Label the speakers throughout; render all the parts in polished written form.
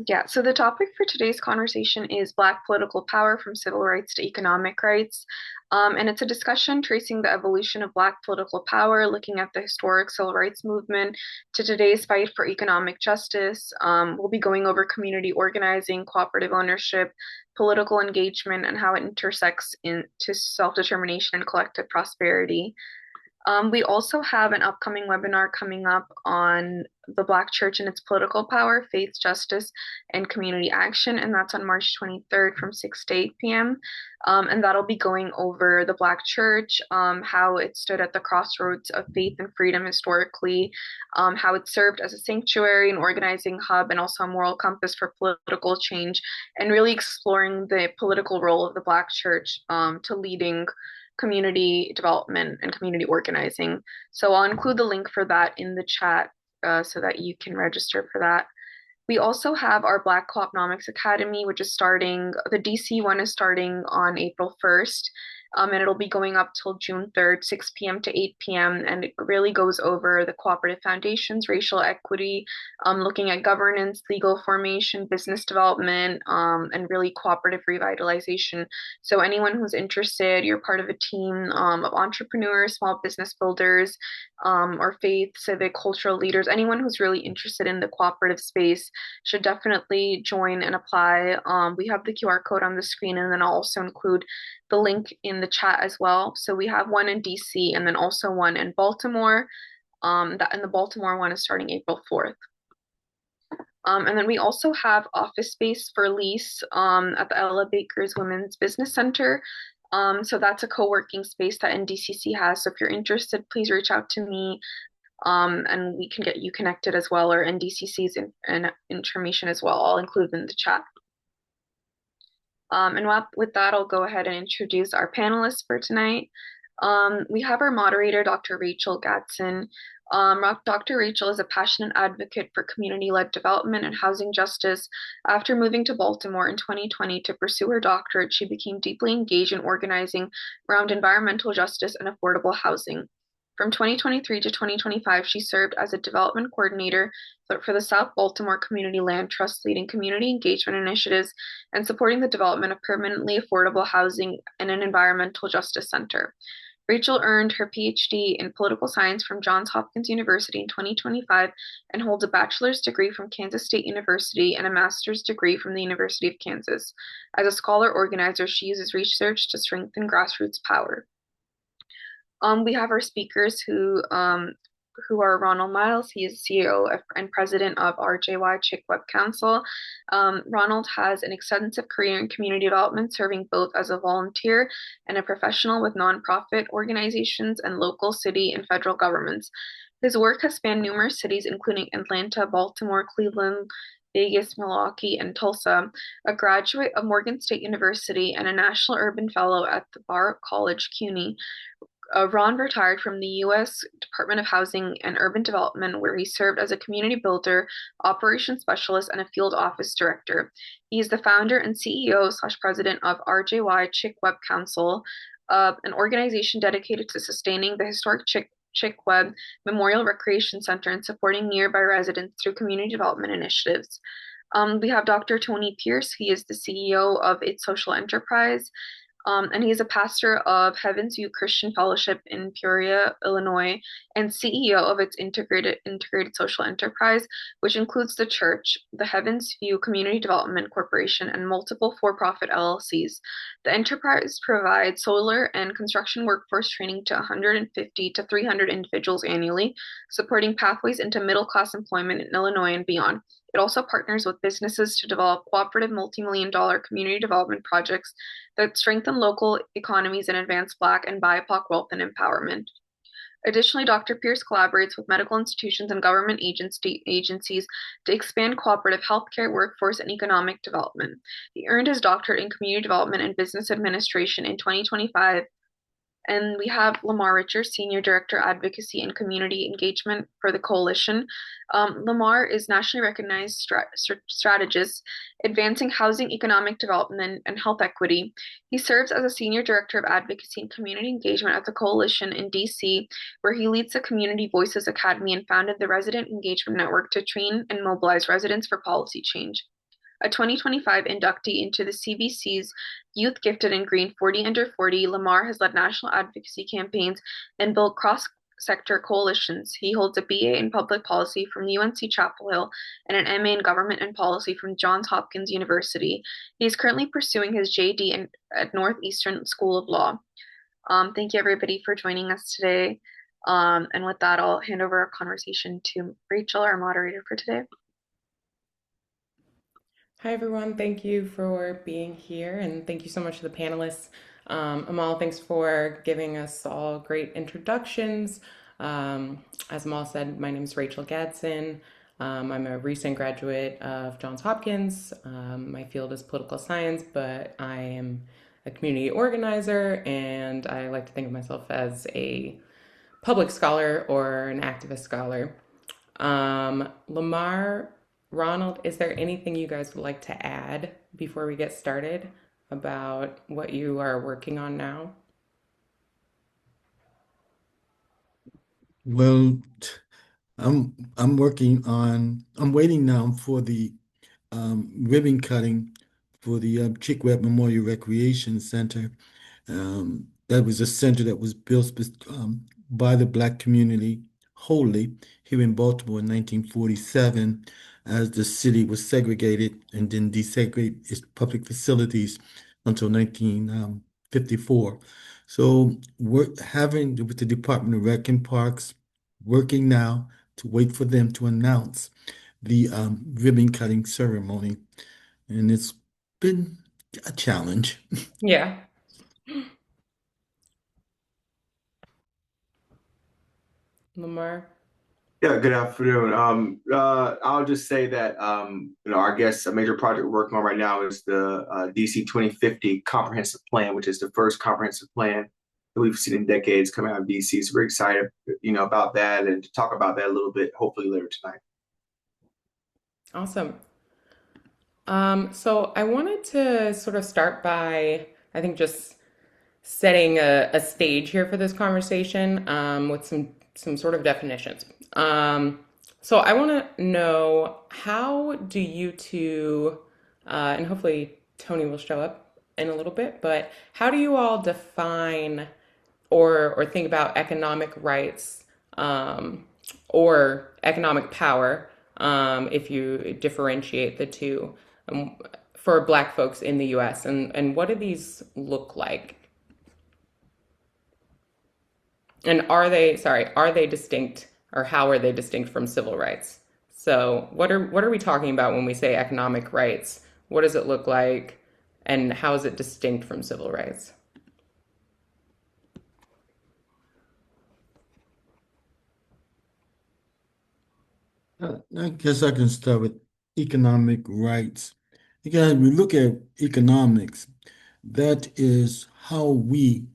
Speaker 1: Yeah, so the topic for today's conversation is Black political power from civil rights to economic rights. And it's a discussion tracing the evolution of Black political power, looking at the historic civil rights movement to today's fight for economic justice. We'll be going over community organizing, cooperative ownership, political engagement, and how it intersects into self-determination and collective prosperity. We also have an upcoming webinar coming up on the Black Church and its political power, faith, justice, and community action, and that's on March 23rd from 6 to 8 p.m. And that'll be going over the Black Church, how it stood at the crossroads of faith and freedom historically, how it served as a sanctuary, an organizing hub, and also a moral compass for political change, and really exploring the political role of the Black Church to leading community development and community organizing. So I'll include the link for that in the chat so that you can register for that. We also have our Black Co-opnomics Academy, which is starting, the DC one is starting on April 1st. And it'll be going up till June 3rd, 6 p.m. to 8 p.m. And it really goes over the cooperative foundations, racial equity, looking at governance, legal formation, business development, and really cooperative revitalization. So anyone who's interested, you're part of a team of entrepreneurs, small business builders, or faith, civic, cultural leaders, anyone who's really interested in the cooperative space should definitely join and apply. We have the QR code on the screen, and then I'll also include the link in the chat as well. So we have one in DC and then also one in Baltimore. And the Baltimore one is starting April 4th. And then we also have office space for lease at the Ella Baker's Women's Business Center. So that's a co-working space that NDCC has. So if you're interested, please reach out to me and we can get you connected as well, or NDCC's information as well. I'll include in the chat. And with that, I'll go ahead and introduce our panelists for tonight. We have our moderator, Dr. Rachel Gatson. Dr. Rachel is a passionate advocate for community-led development and housing justice. After moving to Baltimore in 2020 to pursue her doctorate, she became deeply engaged in organizing around environmental justice and affordable housing. From 2023 to 2025, she served as a development coordinator for the South Baltimore Community Land Trust, leading community engagement initiatives and supporting the development of permanently affordable housing and an environmental justice center. Rachel earned her PhD in political science from Johns Hopkins University in 2025 and holds a bachelor's degree from Kansas State University and a master's degree from the University of Kansas. As a scholar organizer, she uses research to strengthen grassroots power. We have our speakers who are Ronald Miles. He is CEO and president of RJY Chick Web Council. Ronald has an extensive career in community development, serving both as a volunteer and a professional with nonprofit organizations and local, city, and federal governments. His work has spanned numerous cities, including Atlanta, Baltimore, Cleveland, Vegas, Milwaukee, and Tulsa. A graduate of Morgan State University and a National Urban Fellow at the Barr College, CUNY. Ron retired from the U.S. Department of Housing and Urban Development, where he served as a community builder, operations specialist, and a field office director. He is the founder and CEO/president of RJY Chick Web Council, an organization dedicated to sustaining the historic Chick Web Memorial Recreation Center and supporting nearby residents through community development initiatives. We have Dr. Tony Pierce. He is the CEO of Its Social Enterprise. And he's a pastor of Heaven's View Christian Fellowship in Peoria, Illinois, and CEO of its integrated social enterprise, which includes the church, the Heaven's View Community Development Corporation, and multiple for-profit LLCs. The enterprise provides solar and construction workforce training to 150 to 300 individuals annually, supporting pathways into middle-class employment in Illinois and beyond. It also partners with businesses to develop cooperative multi-million-dollar community development projects that strengthen local economies and advance Black and BIPOC wealth and empowerment. Additionally, Dr. Pierce collaborates with medical institutions and government agencies to expand cooperative healthcare, workforce, and economic development. He earned his doctorate in community development and business administration in 2025. And we have Lamar Richards, Senior Director, Advocacy and Community Engagement for the Coalition. Lamar is nationally recognized strategist advancing housing, economic development, and health equity. He serves as a Senior Director of Advocacy and Community Engagement at the Coalition in DC, where he leads the Community Voices Academy and founded the Resident Engagement Network to train and mobilize residents for policy change. a 2025 inductee into the CBC's Youth Gifted and Green 40 Under 40. Lamar has led national advocacy campaigns and built cross-sector coalitions. He holds a BA in public policy from UNC Chapel Hill and an MA in government and policy from Johns Hopkins University. He is currently pursuing his JD at Northeastern School of Law. Thank you everybody for joining us today. And with that, I'll hand over our conversation to Rachel, our moderator for today.
Speaker 2: Hi, everyone. Thank you for being here, and thank you so much to the panelists. Amal, thanks for giving us all great introductions. As Amal said, my name is Rachel Gadsden. I'm a recent graduate of Johns Hopkins. My field is political science, but I am a community organizer, and I like to think of myself as a public scholar or an activist scholar. Lamar, Ronald, is there anything you guys would like to add before we get started about what you are working on now?
Speaker 3: Well, I'm waiting now for the ribbon cutting for the Chickweb Memorial Recreation Center. That was a center that was built by the Black community wholly here in Baltimore in 1947 as the city was segregated and then desegregate its public facilities until 1954. So we're having with the Department of Rec and Parks working now to wait for them to announce the ribbon cutting ceremony. And it's been a challenge.
Speaker 2: Yeah, Lamar.
Speaker 4: Yeah, good afternoon. I'll just say that I guess a major project we're working on right now is the DC 2050 comprehensive plan, which is the first comprehensive plan that we've seen in decades coming out of DC. So we're excited, about that and to talk about that a little bit, hopefully later tonight.
Speaker 2: Awesome. So I wanted to sort of start by, I think, just setting a stage here for this conversation with some sort of definitions. So I want to know, how do you two, and hopefully Tony will show up in a little bit, but how do you all define or think about economic rights, or economic power, if you differentiate the two, um, for Black folks in the US, and what do these look like? And are they distinct, or how are they distinct from civil rights? So what are we talking about when we say economic rights? What does it look like, and how is it distinct from civil rights?
Speaker 3: I guess I can start with economic rights. Again, we look at economics, that is how we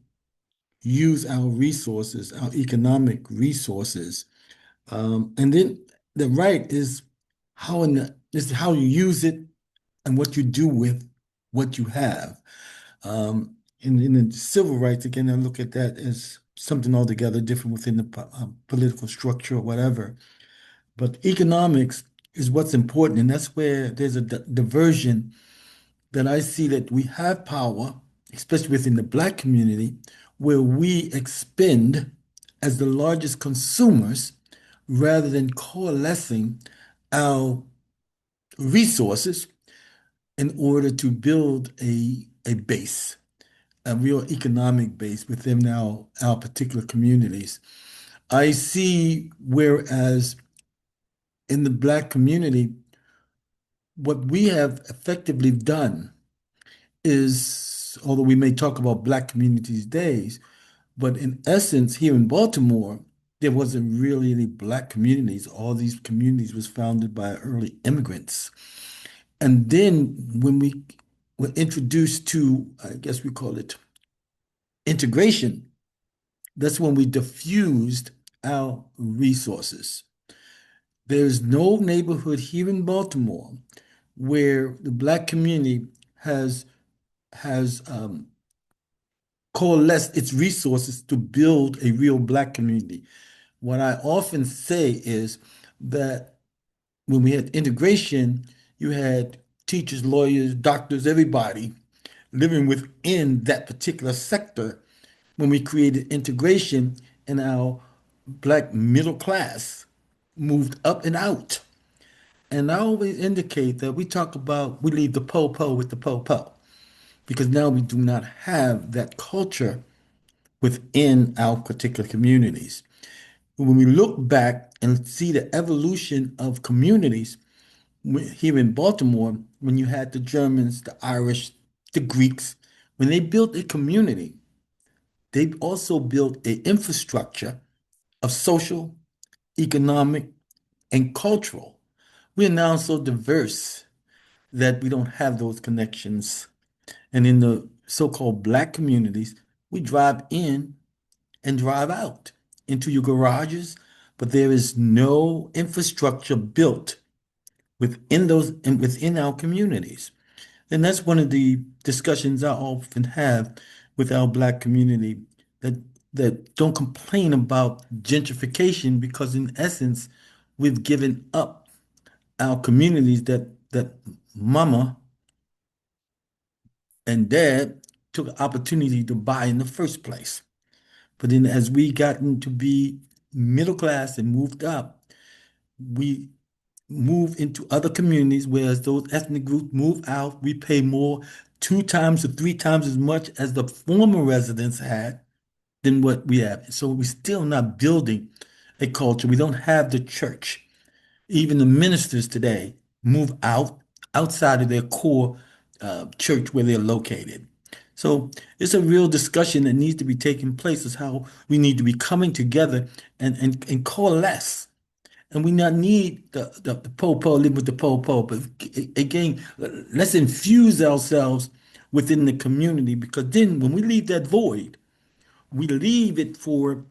Speaker 3: use our resources, our economic resources. And then the right is how you use it and what you do with what you have. In the civil rights, again, I look at that as something altogether different within the political structure or whatever. But economics is what's important, and that's where there's a diversion that I see that we have power, especially within the Black community, where we expend as the largest consumers rather than coalescing our resources in order to build a base, a real economic base within our particular communities. I see whereas in the Black community, what we have effectively done is, although we may talk about Black communities days, but in essence, here in Baltimore, there wasn't really any Black communities. All these communities was founded by early immigrants. And then when we were introduced to, I guess we call it integration, that's when we diffused our resources. There's no neighborhood here in Baltimore where the Black community has coalesced its resources to build a real Black community. What I often say is that when we had integration, you had teachers, lawyers, doctors, everybody living within that particular sector when we created integration and our black middle class moved up and out. And I always indicate that we talk about we leave the po-po with the po-po because now we do not have that culture within our particular communities. When we look back and see the evolution of communities here in Baltimore, when you had the Germans, the Irish, the Greeks, when they built a community, they also built an infrastructure of social, economic, and cultural. We are now so diverse that we don't have those connections. And in the so-called black communities, we drive in and drive out into your garages, but there is no infrastructure built within those and within our communities. And that's one of the discussions I often have with our black community that don't complain about gentrification because in essence we've given up our communities that mama and dad took an opportunity to buy in the first place. But then as we gotten to be middle class and moved up, we move into other communities, whereas those ethnic groups move out, we pay more, 2 times or 3 times as much as the former residents had than what we have. So we're still not building a culture. We don't have the church. Even the ministers today move outside of their core church where they're located. So it's a real discussion that needs to be taking place is how we need to be coming together and coalesce. And we not need the po-po, live with the po-po. But again, let's infuse ourselves within the community because then when we leave that void, we leave it for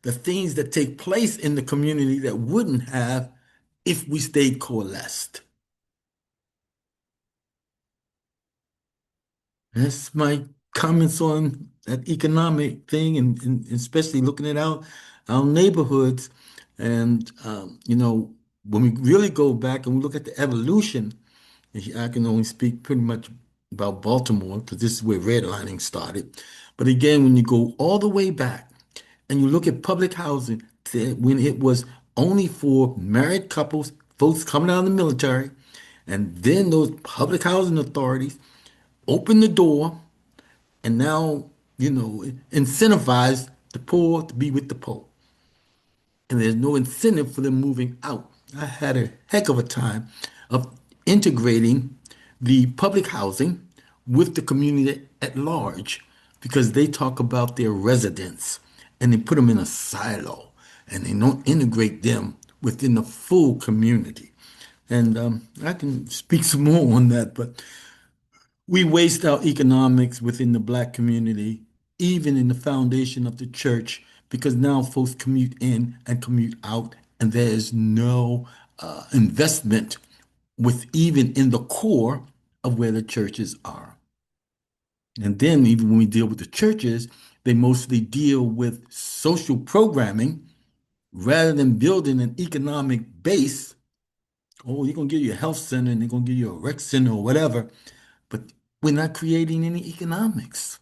Speaker 3: the things that take place in the community that wouldn't have if we stayed coalesced. That's my comments on that economic thing and especially looking at our neighborhoods. And, when we really go back and we look at the evolution, I can only speak pretty much about Baltimore because this is where redlining started. But again, when you go all the way back and you look at public housing, when it was only for married couples, folks coming out of the military, and then those public housing authorities opened the door and now, incentivize the poor to be with the poor. And there's no incentive for them moving out. I had a heck of a time of integrating the public housing with the community at large because they talk about their residents and they put them in a silo and they don't integrate them within the full community. And I can speak some more on that, but we waste our economics within the black community, even in the foundation of the church, because now folks commute in and commute out, and there's no investment with even in the core of where the churches are. And then even when we deal with the churches, they mostly deal with social programming rather than building an economic base. Oh, you're gonna give you a health center and they're gonna give you a rec center or whatever, but we're not creating any economics.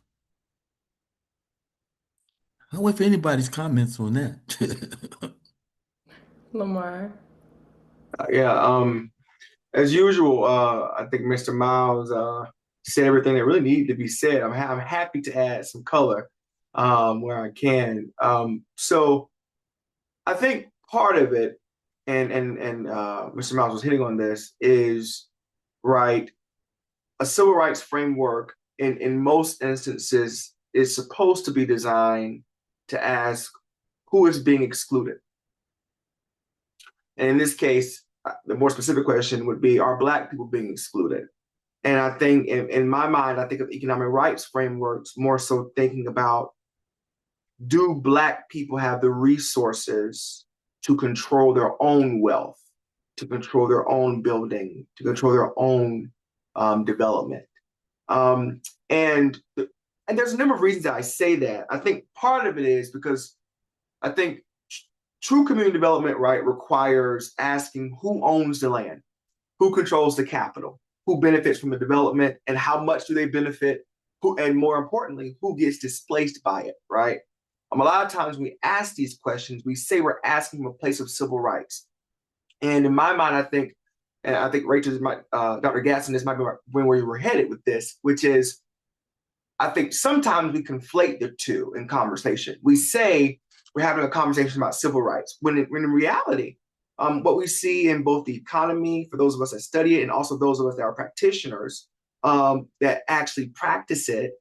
Speaker 3: I wait for anybody's comments on that.
Speaker 2: Lamar.
Speaker 4: Yeah. As usual, I think Mr. Miles said everything that really needed to be said. I'm happy to add some color where I can. So I think part of it, and Mr. Miles was hitting on this, is right. A civil rights framework in most instances is supposed to be designed to ask who is being excluded. And in this case, the more specific question would be, are Black people being excluded? And I think in my mind, I think of economic rights frameworks more so thinking about, do Black people have the resources to control their own wealth, to control their own building, to control their own development? Um, and and there's a number of reasons that I say that. I think part of it is because I think true community development, right, requires asking who owns the land. who controls the capital, who benefits from the development, and how much do they benefit, who, and more importantly, who gets displaced by it, right? A lot of times we ask these questions, we say we're asking from a place of civil rights. And in my mind, and I think Dr. Gatson, this might be where you were headed with this, which is, I think sometimes we conflate the two in conversation. We say we're having a conversation about civil rights, when in reality, what we see in both the economy, for those of us that study it, and also those of us that are practitioners that actually practice it,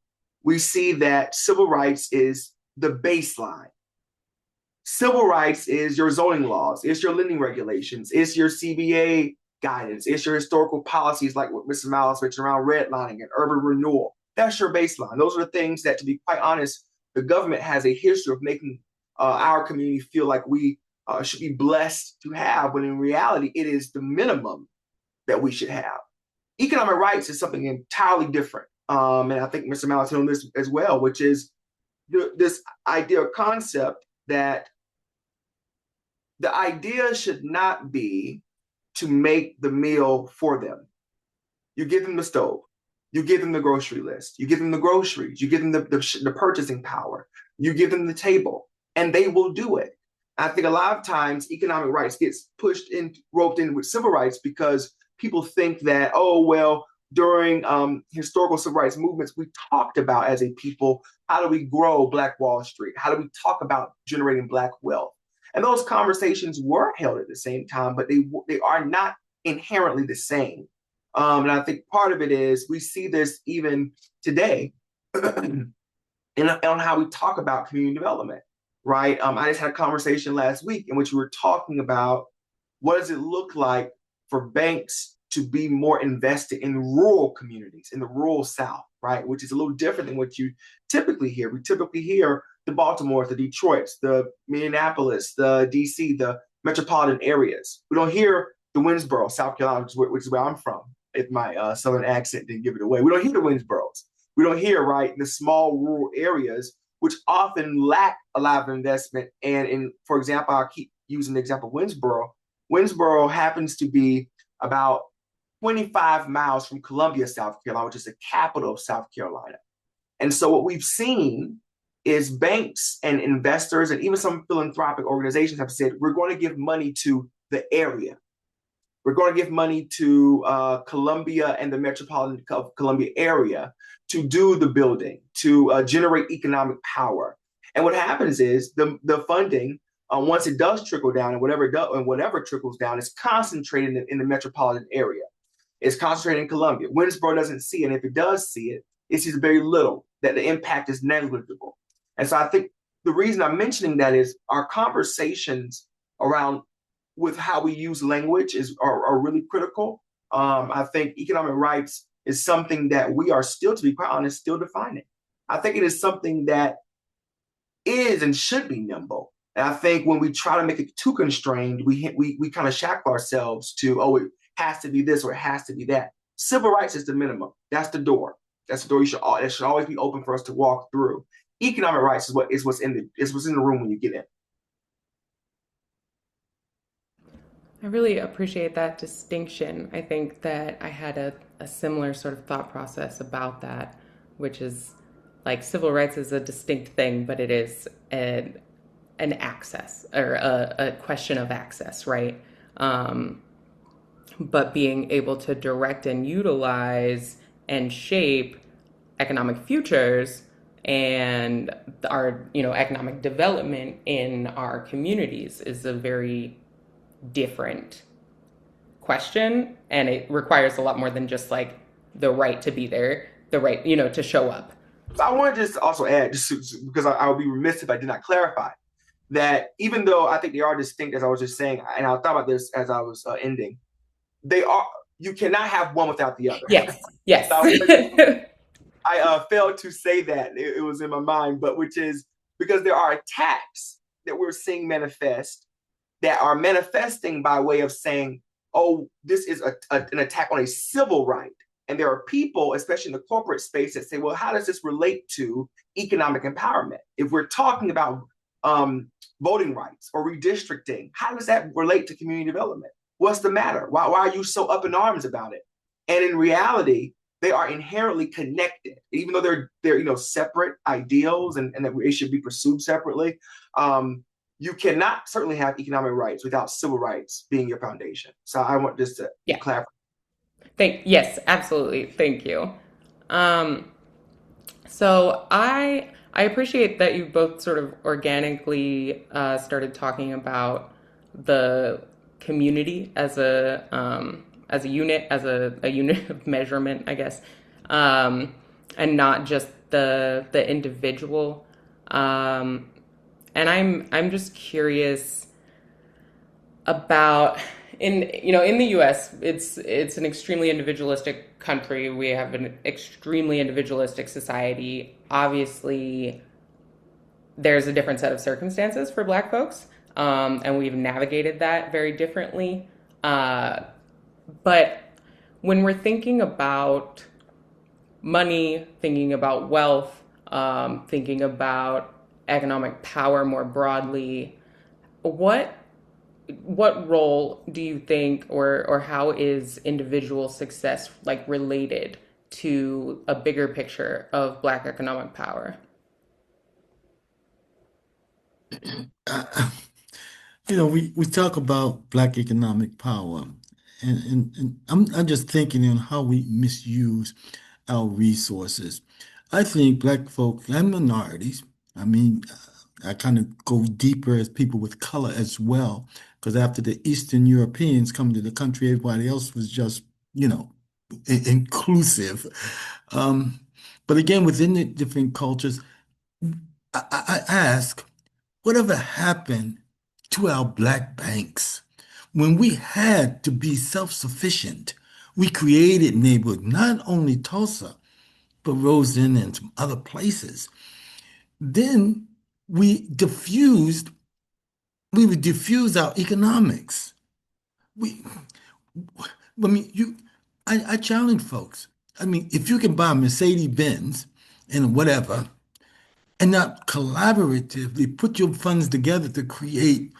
Speaker 4: we see that civil rights is the baseline. Civil rights is your zoning laws, it's your lending regulations, it's your CBA guidance, it's your historical policies like what Mrs. Miles mentioned around redlining and urban renewal. That's your baseline. Those are the things that, to be quite honest, the government has a history of making our community feel like we should be blessed to have, when in reality, it is the minimum that we should have. Economic rights is something entirely different. And I think Mr. Miles hit on this as well, which is this idea or concept that the idea should not be to make the meal for them. You give them the stove, you give them the grocery list, you give them the groceries, you give them the purchasing power, you give them the table, and they will do it. I think a lot of times economic rights gets roped in with civil rights because people think that, oh, well, during historical civil rights movements, we talked about as a people, how do we grow Black Wall Street? How do we talk about generating Black wealth? And those conversations were held at the same time, but they are not inherently the same. And I think part of it is we see this even today on how we talk about community development, right? I just had a conversation last week in which we were talking about what does it look like for banks to be more invested in rural communities, in the rural South, right? Which is a little different than what you typically hear. We typically hear the Baltimore, the Detroits, the Minneapolis, the DC, the metropolitan areas. We don't hear the Winsboro, South Carolina, which is where I'm from. If my Southern accent didn't give it away. We don't hear the Winsboros. We don't hear, right, the small rural areas, which often lack a lot of investment. And for example, I'll keep using the example of Winsboro. Winsboro happens to be about 25 miles from Columbia, South Carolina, which is the capital of South Carolina. And so what we've seen is banks and investors and even some philanthropic organizations have said, we're going to give money to the area. We're going to give money to Columbia and the metropolitan Columbia area to do the building, to generate economic power. And what happens is the funding, once it does trickle down, and whatever trickles down, is concentrated in the metropolitan area. It's concentrated in Columbia. Winsboro doesn't see it, and if it does see it, it sees very little, that the impact is negligible. And so I think the reason I'm mentioning that is our conversations around with how we use language are really critical. I think economic rights is something that we are still, to be quite honest, still defining. I think it is something that is and should be nimble. And I think when we try to make it too constrained, we kind of shackle ourselves to, oh, it has to be this or it has to be that. Civil rights is the minimum. That's the door. That's the door that should always be open for us to walk through. Economic rights is what's in the room when you get in.
Speaker 2: I really appreciate that distinction. I think that I had a similar sort of thought process about that, which is like civil rights is a distinct thing, but it is an access or a question of access, right? But being able to direct and utilize and shape economic futures and our economic development in our communities is a very different question, and it requires a lot more than just like the right to be there, the right to show up.
Speaker 4: So I want to just also add, just because I would be remiss if I did not clarify, that even though I think they are distinct, as I was just saying, and I thought about this as I was ending, you cannot have one without the other.
Speaker 2: Yes.
Speaker 4: I failed to say that. It was in my mind, but which is because there are attacks that we're seeing manifest that are manifesting by way of saying, oh, this is an attack on a civil right. And there are people, especially in the corporate space, that say, well, how does this relate to economic empowerment? If we're talking about voting rights or redistricting, how does that relate to community development? What's the matter? Why are you so up in arms about it? And in reality, they are inherently connected, even though they're separate ideals and that it should be pursued separately. You cannot certainly have economic rights without civil rights being your foundation. So I want just to
Speaker 2: Yeah.
Speaker 4: clarify.
Speaker 2: Yes, absolutely. Thank you. Um, so I appreciate that you both sort of organically started talking about the community as a unit, a unit of measurement, I guess, and not just the individual. Um, and I'm just curious about in the US, it's an extremely individualistic country. We have an extremely individualistic society. Obviously, there's a different set of circumstances for Black folks, and we've navigated that very differently. Uh, but when we're thinking about money, thinking about wealth, thinking about economic power more broadly, what what role do you think, or how is individual success like related to a bigger picture of Black economic power?
Speaker 3: Uh, we talk about Black economic power, and I'm just thinking on how we misuse our resources. I think Black folk and minorities, I mean, I kind of go deeper as people with color as well, because after the Eastern Europeans come to the country, everybody else was just, you know, inclusive. Um, but again, within the different cultures, I ask, whatever happened to our black banks? When we had to be self-sufficient, we created neighborhoods, not only Tulsa, but Roseland and some other places. Then we diffused, we would diffuse our economics. We, I mean, I challenge folks. I mean, if you can buy a Mercedes Benz and whatever, and not collaboratively put your funds together to create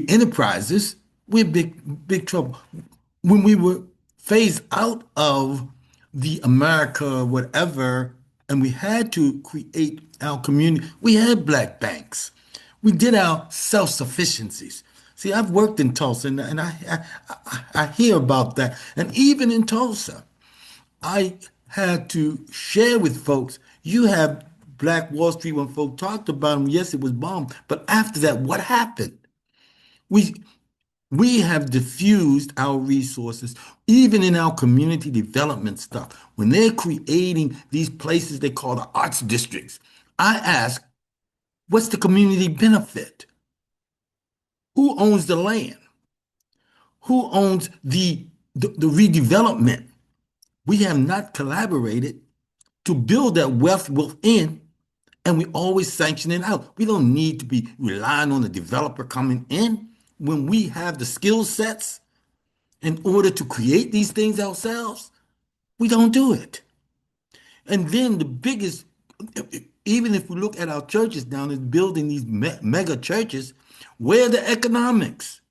Speaker 3: enterprises, we're big trouble. When we were phased out of the America whatever, and we had to create our community, we had black banks. We did our self-sufficiencies. See, I've worked in Tulsa, and I hear about that. And even in Tulsa, I had to share with folks. You have Black Wall Street when folk talked about them. Yes, it was bombed, but after that, what happened? We we have diffused our resources, even in our community development stuff. When they're creating these places they call the arts districts, I ask, what's the community benefit? Who owns the land? Who owns the redevelopment? We have not collaborated to build that wealth within, and we always sanction it out. We don't need to be relying on the developer coming in when we have the skill sets in order to create these things ourselves. We don't do it. And then the biggest, even if we look at our churches down is building these mega churches, where are the economics?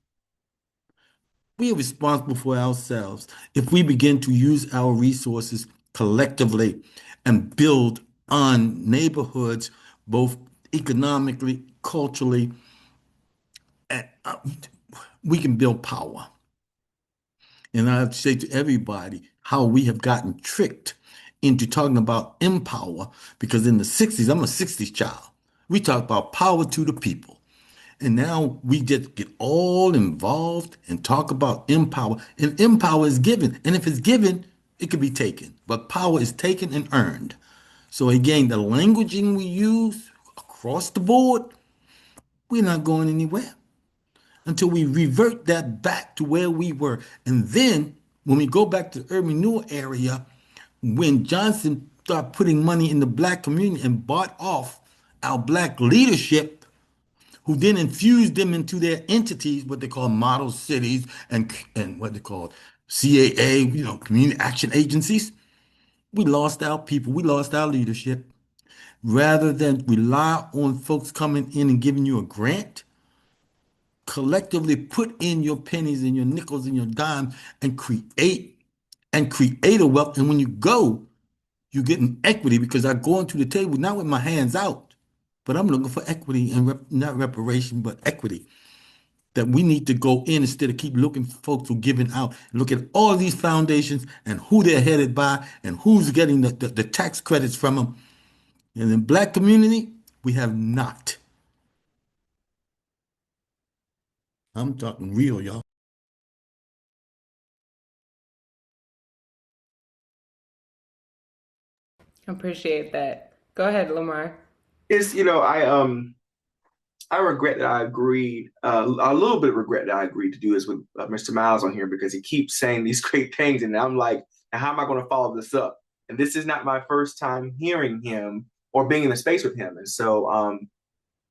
Speaker 3: We are responsible for ourselves if we begin to use our resources collectively and build on neighborhoods, both economically, culturally, and we can build power. And I say to everybody how we have gotten tricked into talking about empower because in the 60s, I'm a 60s child. We talk about power to the people. And now we just get all involved and talk about empower. And empower is given. And if it's given, it can be taken. But power is taken and earned. So again, the languaging we use across the board, we're not going anywhere until we revert that back to where we were. And then when we go back to the urban renewal area, when Johnson started putting money in the black community and bought off our black leadership, who then infused them into their entities, what they call model cities and what they call CAA, community action agencies. We lost our people, we lost our leadership. Rather than rely on folks coming in and giving you a grant, collectively put in your pennies and your nickels and your dimes and create a wealth. And when you go, you get an equity because I go into the table not with my hands out, but I'm looking for equity and not reparation, but equity. That we need to go in instead of keep looking for folks who are giving out. Look at all these foundations and who they're headed by and who's getting the tax credits from them. And in black community, we have not. I'm talking real, y'all.
Speaker 2: Appreciate that. Go ahead, Lamar.
Speaker 4: It's, I regret that I agreed, a little bit of regret that I agreed to do this with Mr. Miles on here because he keeps saying these great things. And I'm like, how am I going to follow this up? And this is not my first time hearing him or being in the space with him. And so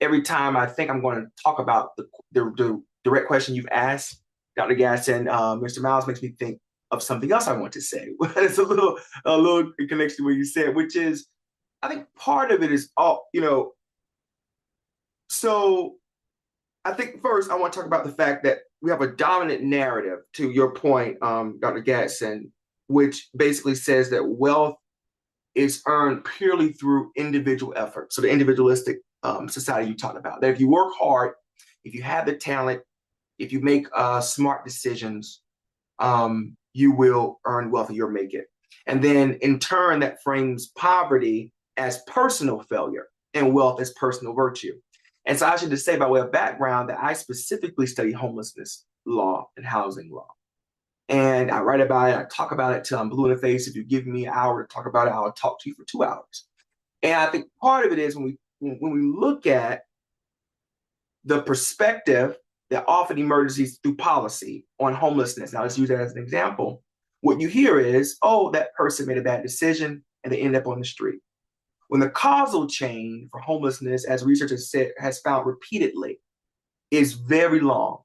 Speaker 4: every time I think I'm going to talk about the direct question you've asked, Dr. Gaston, Mr. Miles makes me think of something else I want to say. It's a little connection to what you said, which is, I think part of it is so I think first I want to talk about the fact that we have a dominant narrative, to your point, Dr. Gatson, which basically says that wealth is earned purely through individual effort. So the individualistic society you talked about, that if you work hard, if you have the talent, if you make smart decisions, you will earn wealth and you'll make it. And then in turn, that frames poverty as personal failure and wealth as personal virtue. And so I should just say by way of background that I specifically study homelessness law and housing law. And I write about it, I talk about it till I'm blue in the face. If you give me an hour to talk about it, I'll talk to you for 2 hours. And I think part of it is when we look at the perspective that often emerges through policy on homelessness. Now let's use that as an example. What you hear is, oh, that person made a bad decision and they end up on the street. When the causal chain for homelessness, as researchers said, has found repeatedly, is very long.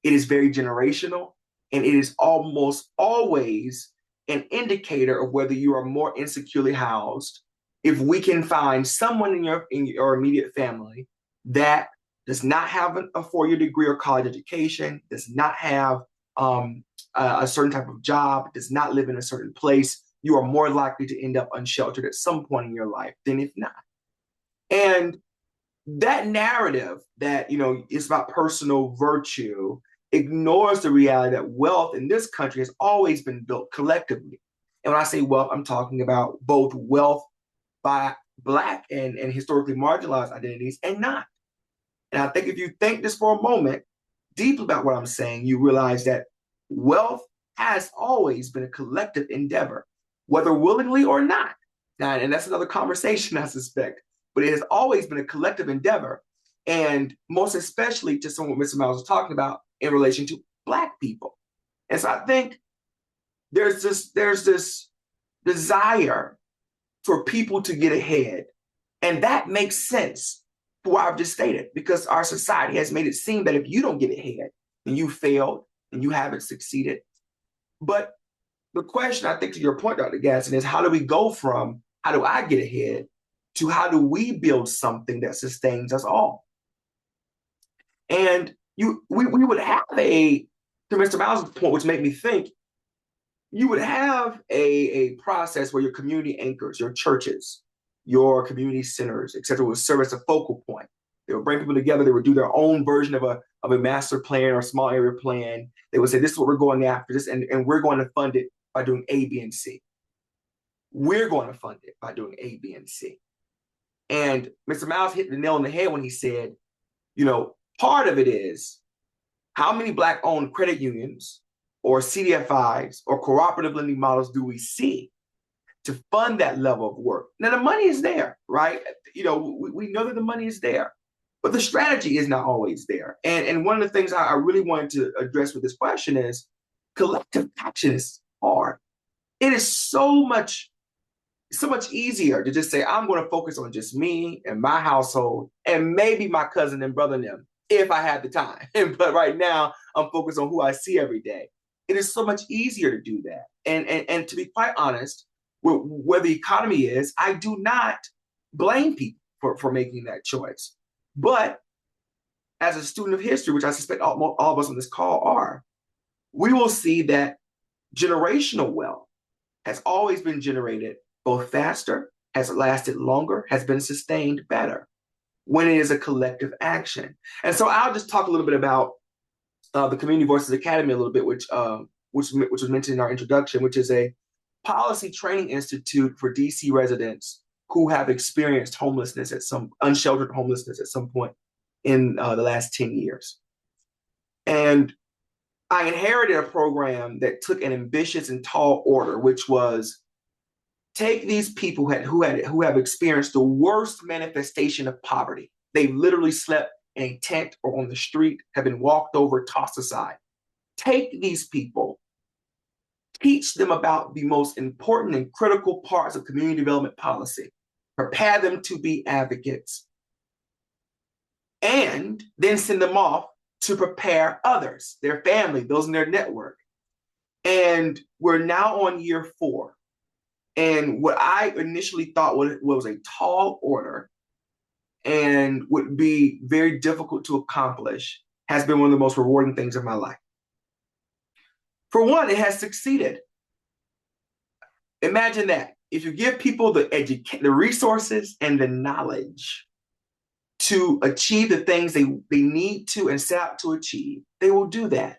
Speaker 4: It is very generational, and it is almost always an indicator of whether you are more insecurely housed. If we can find someone in your immediate family that does not have a 4-year degree or college education, does not have a certain type of job, does not live in a certain place, you are more likely to end up unsheltered at some point in your life than if not. And that narrative that is about personal virtue ignores the reality that wealth in this country has always been built collectively. And when I say wealth, I'm talking about both wealth by Black and historically marginalized identities and not. And I think if you think this for a moment deeply about what I'm saying, you realize that wealth has always been a collective endeavor, whether willingly or not. Now, and that's another conversation, I suspect, but it has always been a collective endeavor. And most especially to some what Mr. Miles was talking about in relation to Black people. And so I think there's this desire for people to get ahead. And that makes sense for what I've just stated, because our society has made it seem that if you don't get ahead, then you failed and you haven't succeeded. But the question, I think, to your point, Dr. Gasson, is how do we go from how do I get ahead to how do we build something that sustains us all? And we would have to Mr. Miles' point, which made me think, you would have a process where your community anchors, your churches, your community centers, et cetera, would serve as a focal point. They would bring people together. They would do their own version of a master plan or small area plan. They would say, this is what we're going after, this, and we're going to fund it by doing A, B, and C. We're going to fund it by doing A, B, and C. And Mr. Miles hit the nail on the head when he said, part of it is how many Black-owned credit unions or CDFIs or cooperative lending models do we see to fund that level of work? Now, the money is there, right? We know that the money is there, but the strategy is not always there. And one of the things I really wanted to address with this question is collective action is hard. It is so much easier to just say, I'm going to focus on just me and my household and maybe my cousin and brother and them if I had the time. But right now, I'm focused on who I see every day. It is so much easier to do that. And to be quite honest, where the economy is, I do not blame people for making that choice. But as a student of history, which I suspect all of us on this call are, we will see that generational wealth has always been generated both faster, has lasted longer, has been sustained better when it is a collective action. And so I'll just talk a little bit about the Community Voices Academy a little bit, which was mentioned in our introduction, which is a policy training institute for DC residents who have experienced homelessness unsheltered homelessness at some point in the last 10 years. And I inherited a program that took an ambitious and tall order, which was take these people who have experienced the worst manifestation of poverty. They've literally slept in a tent or on the street, have been walked over, tossed aside. Take these people, teach them about the most important and critical parts of community development policy, prepare them to be advocates, and then send them off to prepare others, their family, those in their network. And we're now on year 4. And what I initially thought was a tall order and would be very difficult to accomplish has been one of the most rewarding things of my life. For one, it has succeeded. Imagine that. If you give people the resources and the knowledge to achieve the things they need to and set out to achieve, they will do that.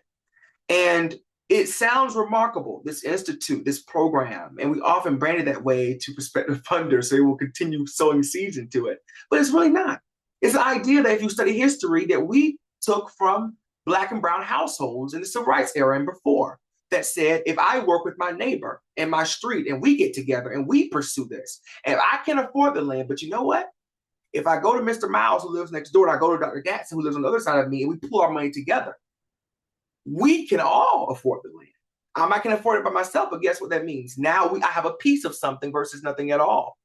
Speaker 4: And it sounds remarkable, this institute, this program, and we often brand it that way to prospective funders, so they will continue sowing seeds into it. But it's really not. It's an idea that if you study history that we took from Black and brown households in the civil rights era and before, that said, if I work with my neighbor in my street and we get together and we pursue this, and I can afford the land, but you know what? If I go to Mr. Miles, who lives next door, and I go to Dr. Gatson, who lives on the other side of me, and we pull our money together, we can all afford the land. I can afford it by myself, but guess what that means? Now I have a piece of something versus nothing at all.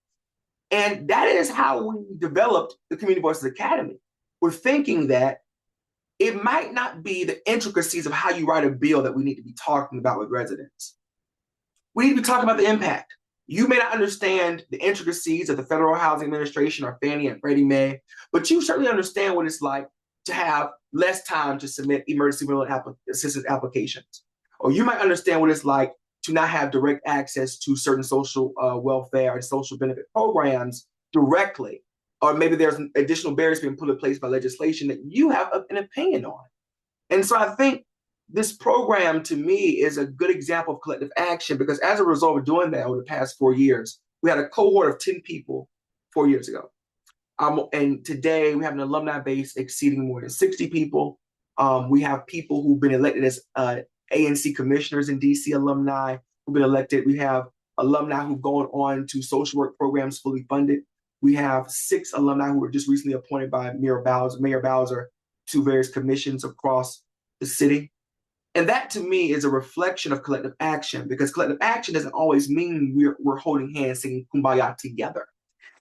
Speaker 4: And that is how we developed the Community Voices Academy. We're thinking that it might not be the intricacies of how you write a bill that we need to be talking about with residents. We need to be talking about the impact. You may not understand the intricacies of the Federal Housing Administration or Fannie and Freddie Mae, but you certainly understand what it's like to have less time to submit emergency rental assistance applications. Or you might understand what it's like to not have direct access to certain social welfare and social benefit programs directly. Or maybe there's additional barriers being put in place by legislation that you have an opinion on. And so I think this program to me is a good example of collective action because as a result of doing that over the past 4 years, we had a cohort of 10 people 4 years ago. And today we have an alumni base exceeding more than 60 people. We have people who've been elected as ANC commissioners in DC, alumni who've been elected. We have alumni who've gone on to social work programs fully funded. We have 6 alumni who were just recently appointed by Mayor Bowser to various commissions across the city. And that to me is a reflection of collective action because collective action doesn't always mean we're holding hands singing Kumbaya together.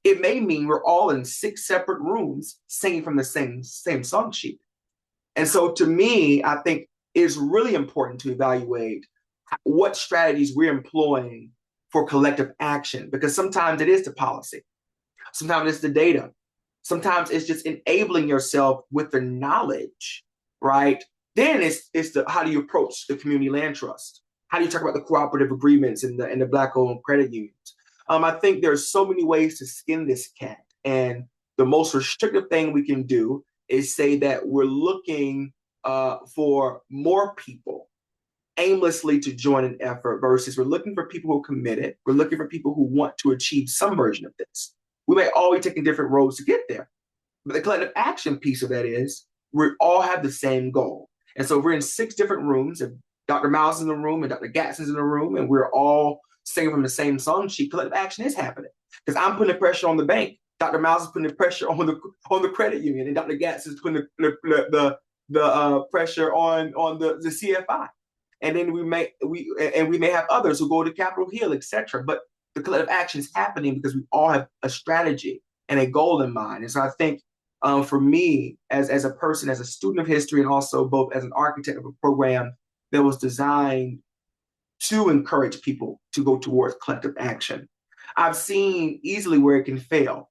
Speaker 4: It may mean we're all in 6 separate rooms singing from the same song sheet. And so to me, I think it's really important to evaluate what strategies we're employing for collective action, because sometimes it is the policy. Sometimes it's the data. Sometimes it's just enabling yourself with the knowledge, right? Then it's the how do you approach the community land trust? How do you talk about the cooperative agreements and the Black-owned credit unions? I think there's so many ways to skin this cat. And the most restrictive thing we can do is say that we're looking for more people aimlessly to join an effort versus we're looking for people who are committed. We're looking for people who want to achieve some version of this. We may all be taking different roads to get there. But the collective action piece of that is we all have the same goal. And so if we're in 6 different rooms, and Dr. Miles is in the room and Dr. Gatson's in the room, and we're all singing from the same song sheet, collective action is happening. Because I'm putting the pressure on the bank. Dr. Miles is putting the pressure on the credit union, and Dr. Gatson is putting the pressure on the CFI. And then we may have others who go to Capitol Hill, et cetera. But the collective action is happening because we all have a strategy and a goal in mind. And so I think for me, as a person, as a student of history, and also both as an architect of a program that was designed to encourage people to go towards collective action, I've seen easily where it can fail.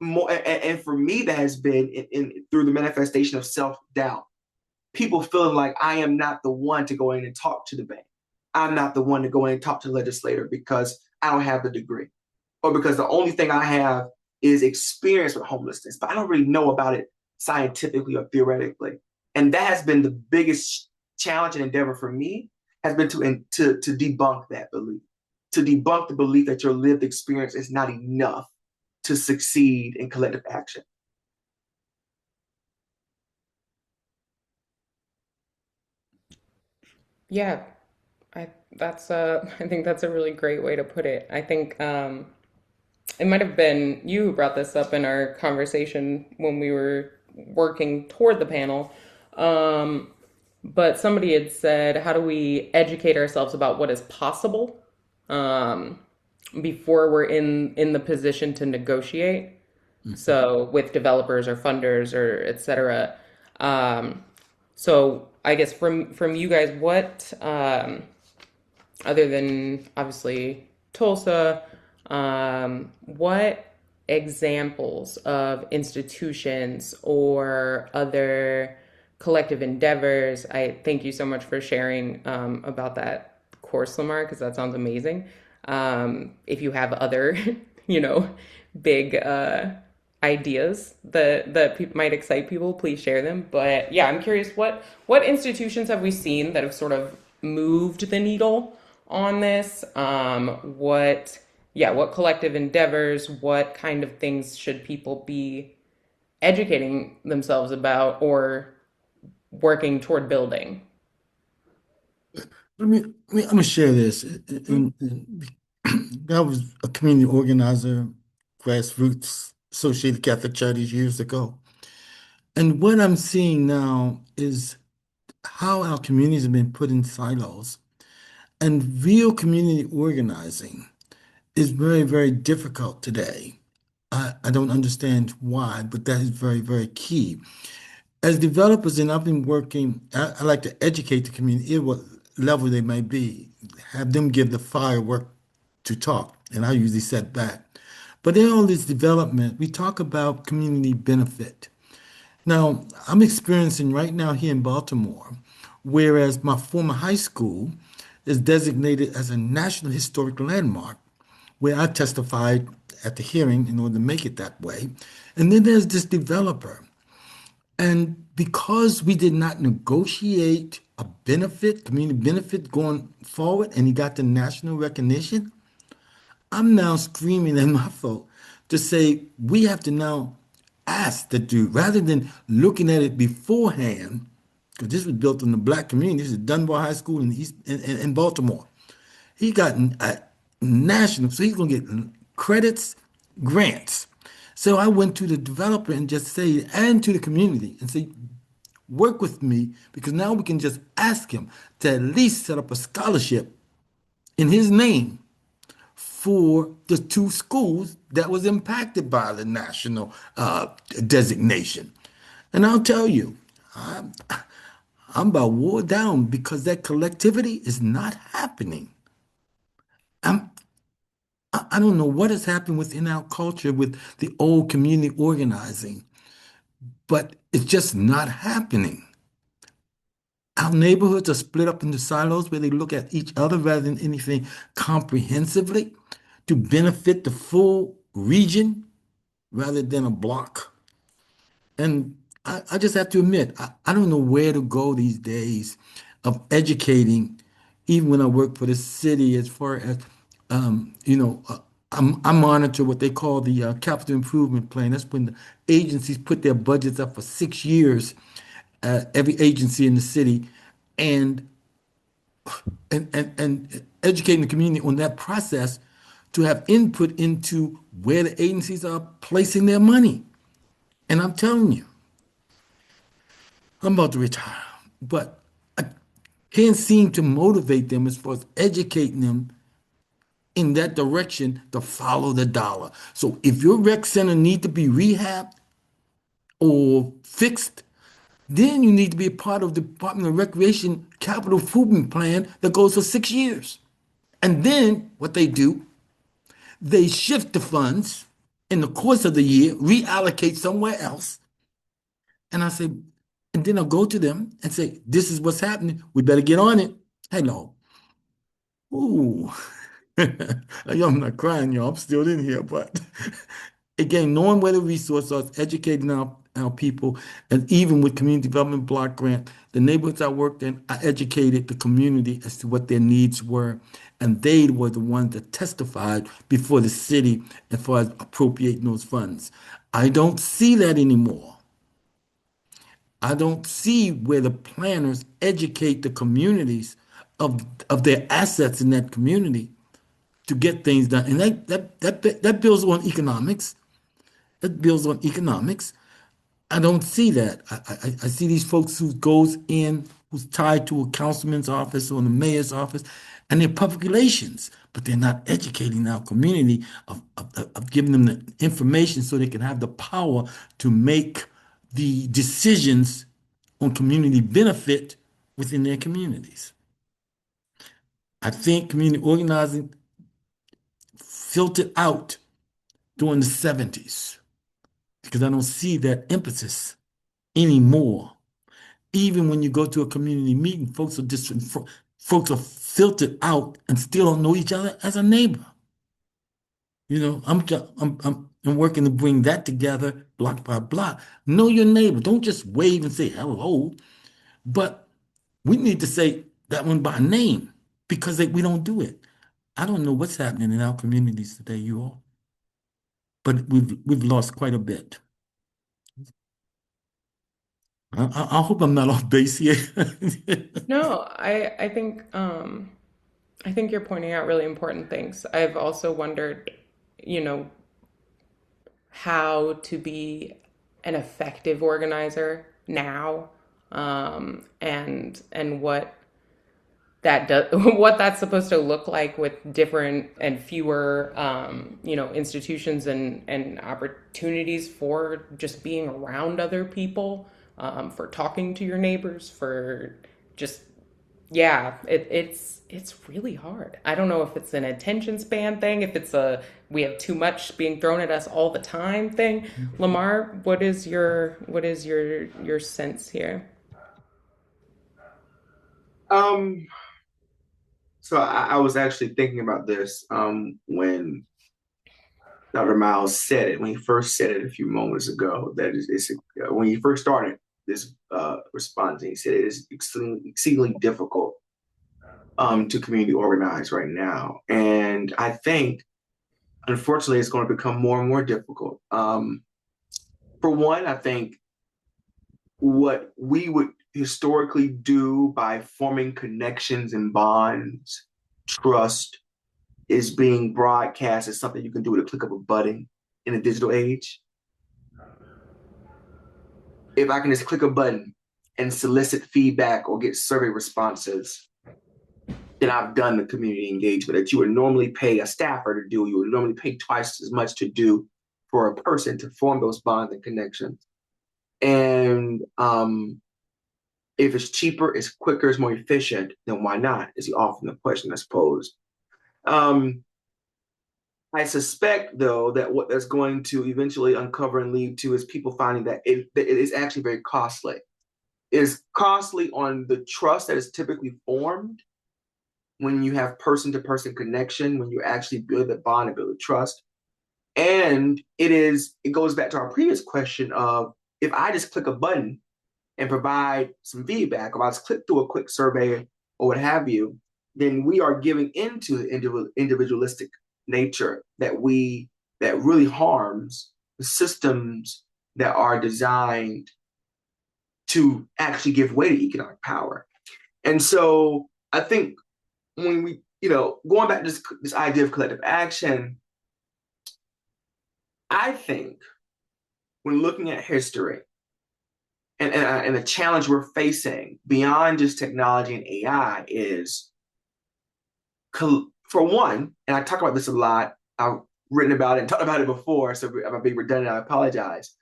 Speaker 4: more, and for me, that has been through the manifestation of self-doubt. People feeling like I am not the one to go in and talk to the bank. I'm not the one to go in and talk to the legislator because I don't have the degree, or because the only thing I have is experience with homelessness, but I don't really know about it scientifically or theoretically. And that has been the biggest challenge and endeavor for me, has been to debunk that belief, to debunk the belief that your lived experience is not enough to succeed in collective action.
Speaker 2: Yeah, I think that's a really great way to put it. I think it might have been you who brought this up in our conversation when we were working toward the panel. Um, but somebody had said, how do we educate ourselves about what is possible um, before we're in the position to negotiate?
Speaker 3: Mhm.
Speaker 2: So with developers or funders or et cetera. Um, so I guess from you guys, what other than obviously Tulsa, what examples of institutions or other collective endeavors? I thank you so much for sharing about that course, Lamar, because that sounds amazing. If you have other, you know, big ideas that might excite people, please share them. But yeah, I'm curious what institutions have we seen that have sort of moved the needle on this? What collective endeavors, what kind of things should people be educating themselves about or working toward building?
Speaker 3: I'm gonna share this.
Speaker 2: Mm.
Speaker 3: I was a community organizer, grassroots Associated Catholic Charities years ago. And what I'm seeing now is how our communities have been put in silos. And real community organizing is very, very difficult today. I don't understand why, but that is very, very key. As developers, and I've been working, I like to educate the community at what level they may be, have them give the firework to talk, and I usually set back. But in all this development, we talk about community benefit. Now, I'm experiencing right now here in Baltimore, whereas my former high school is designated as a National Historic Landmark, where I testified at the hearing in order to make it that way. And then there's this developer. And because we did not negotiate a benefit, community benefit going forward, and he got the national recognition, I'm now screaming at my folk to say we have to now ask the dude rather than looking at it beforehand, because this was built in the black community. This is Dunbar High School in East in Baltimore. He got a national, so he's gonna get credits, grants. So I went to the developer and just say, and to the community and say, work with me because now we can just ask him to at least set up a scholarship in his name for the two schools that was impacted by the national designation. And I'll tell you, I'm about wore down because that collectivity is not happening. I'm, I don't know what has happened within our culture with the old community organizing, but it's just not happening. Our neighborhoods are split up into silos where they look at each other rather than anything comprehensively to benefit the full region rather than a block. And I just have to admit, I don't know where to go these days of educating, even when I work for the city, as far as, I monitor what they call the capital improvement plan. That's when the agencies put their budgets up for 6 years, every agency in the city, and, and educating the community on that process to have input into where the agencies are placing their money. And I'm telling you, I'm about to retire, but I can't seem to motivate them as far as educating them in that direction to follow the dollar. So if your rec center need to be rehabbed or fixed, then you need to be a part of the Department of Recreation capital improvement plan that goes for 6 years. And then what they do, they shift the funds in the course of the year, reallocate somewhere else. And I say, and then I'll go to them and say, this is what's happening. We better get on it. Hello. Ooh. I'm not crying, y'all. I'm still in here, but again, knowing where the resources are, educating our people, and even with community development block grant, the neighborhoods I worked in, I educated the community as to what their needs were, and they were the ones that testified before the city as far as appropriating those funds. I don't see that anymore. I don't see where the planners educate the communities of their assets in that community to get things done. And that builds on economics. That builds on economics. I don't see that. I see these folks who goes in, who's tied to a councilman's office or the mayor's office, and they're public relations, but they're not educating our community of giving them the information so they can have the power to make the decisions on community benefit within their communities. I think community organizing filtered out during the 70s because I don't see that emphasis anymore. Even when you go to a community meeting, folks are filtered out and still don't know each other as a neighbor. I'm working to bring that together block by block. Know your neighbor. Don't just wave and say hello, but we need to say that one by name because we don't do it. I don't know what's happening in our communities today, you all, but we've lost quite a bit. I hope I'm not off base here.
Speaker 2: No, I think you're pointing out really important things. I've also wondered, you know, how to be an effective organizer now, and what that does, what that's supposed to look like with different and fewer, institutions and opportunities for just being around other people, for talking to your neighbors, for just yeah, it's really hard. I don't know if it's an attention span thing, if it's a we have too much being thrown at us all the time thing. Lamar, what is your sense here?
Speaker 4: Um, so I was actually thinking about this when Dr. Miles said it, when he first said it a few moments ago, that when he first started this response, he said it is exceedingly difficult to community organize right now. And I think, unfortunately, it's going to become more and more difficult. For one, I think what we would historically do by forming connections and bonds, trust, is being broadcast as something you can do with a click of a button in a digital age. If I can just click a button and solicit feedback or get survey responses, then I've done the community engagement that you would normally pay a staffer to do. You would normally pay twice as much to do for a person to form those bonds and connections. And if it's cheaper, it's quicker, it's more efficient, then why not? Is often the question that's posed. Um, I suspect, though, that what that's going to eventually uncover and lead to is people finding that it is actually very costly. It is costly on the trust that is typically formed when you have person-to-person connection, when you actually build that bond and build a trust. And it goes back to our previous question of if I just click a button and provide some feedback, or I just click through a quick survey or what have you, then we are giving into the individualistic nature that really harms the systems that are designed to actually give way to economic power. And so I think when we, going back to this idea of collective action, I think when looking at history and the challenge we're facing beyond just technology and AI is, for one, and I talk about this a lot, I've written about it and talked about it before, so if I'm being redundant, I apologize.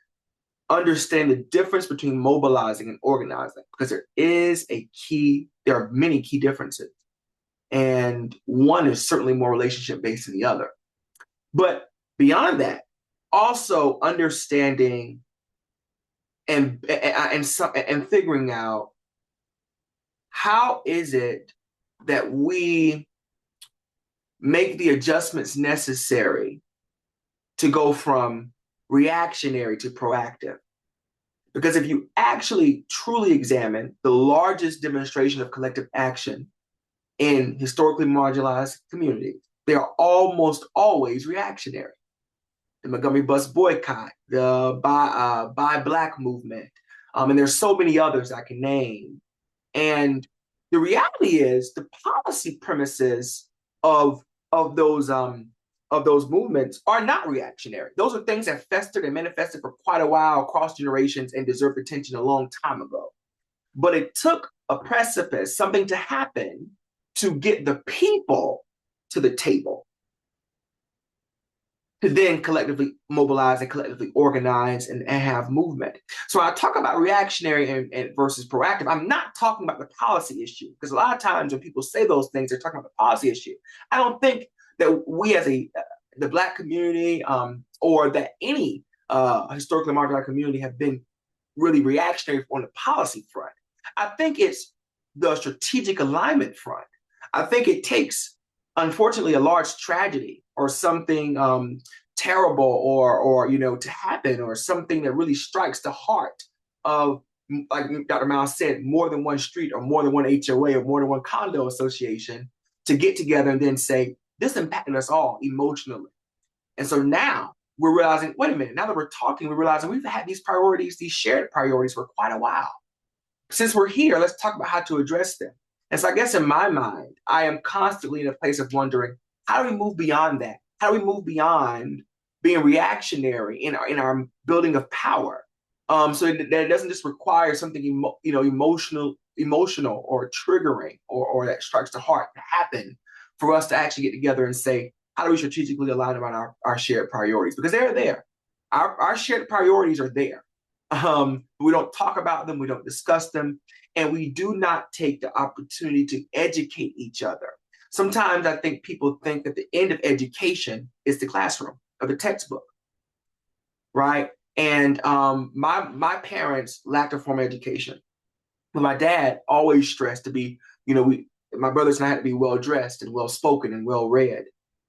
Speaker 4: Understand the difference between mobilizing and organizing, because there are many key differences. And one is certainly more relationship based than the other. But beyond that, also understanding and figuring out how is it that we make the adjustments necessary to go from reactionary to proactive. Because if you actually truly examine the largest demonstration of collective action in historically marginalized communities, they are almost always reactionary. The Montgomery bus boycott, the Buy Black movement, and there's so many others I can name. And the reality is the policy premises of of those um, of those movements are not reactionary. Those are things that festered and manifested for quite a while across generations and deserved attention a long time ago. But it took a precipice, something to happen to get the people to the table to then collectively mobilize and collectively organize and have movement. So when I talk about reactionary and versus proactive, I'm not talking about the policy issue, because a lot of times when people say those things, they're talking about the policy issue. I don't think that we as the Black community or that any historically marginalized community have been really reactionary on the policy front. I think it's the strategic alignment front. I think it takes, unfortunately, a large tragedy or something terrible or to happen, or something that really strikes the heart of, like Dr. Miles said, more than one street or more than one HOA or more than one condo association to get together and then say, this impacted us all emotionally. And so now we're realizing, wait a minute, now that we're talking, we're realizing we've had these priorities, these shared priorities for quite a while. Since we're here, let's talk about how to address them. And so I guess in my mind, I am constantly in a place of wondering, how do we move beyond that? How do we move beyond being reactionary in our building of power? So that it doesn't just require something emotional or triggering or that strikes the heart to happen for us to actually get together and say, how do we strategically align around our shared priorities? Because they're there. Our shared priorities are there. We don't talk about them, we don't discuss them, and we do not take the opportunity to educate each other. Sometimes I think people think that the end of education is the classroom or the textbook, right? And my parents lacked a formal education, but my dad always stressed to be, my brothers and I had to be well dressed and well spoken and well read.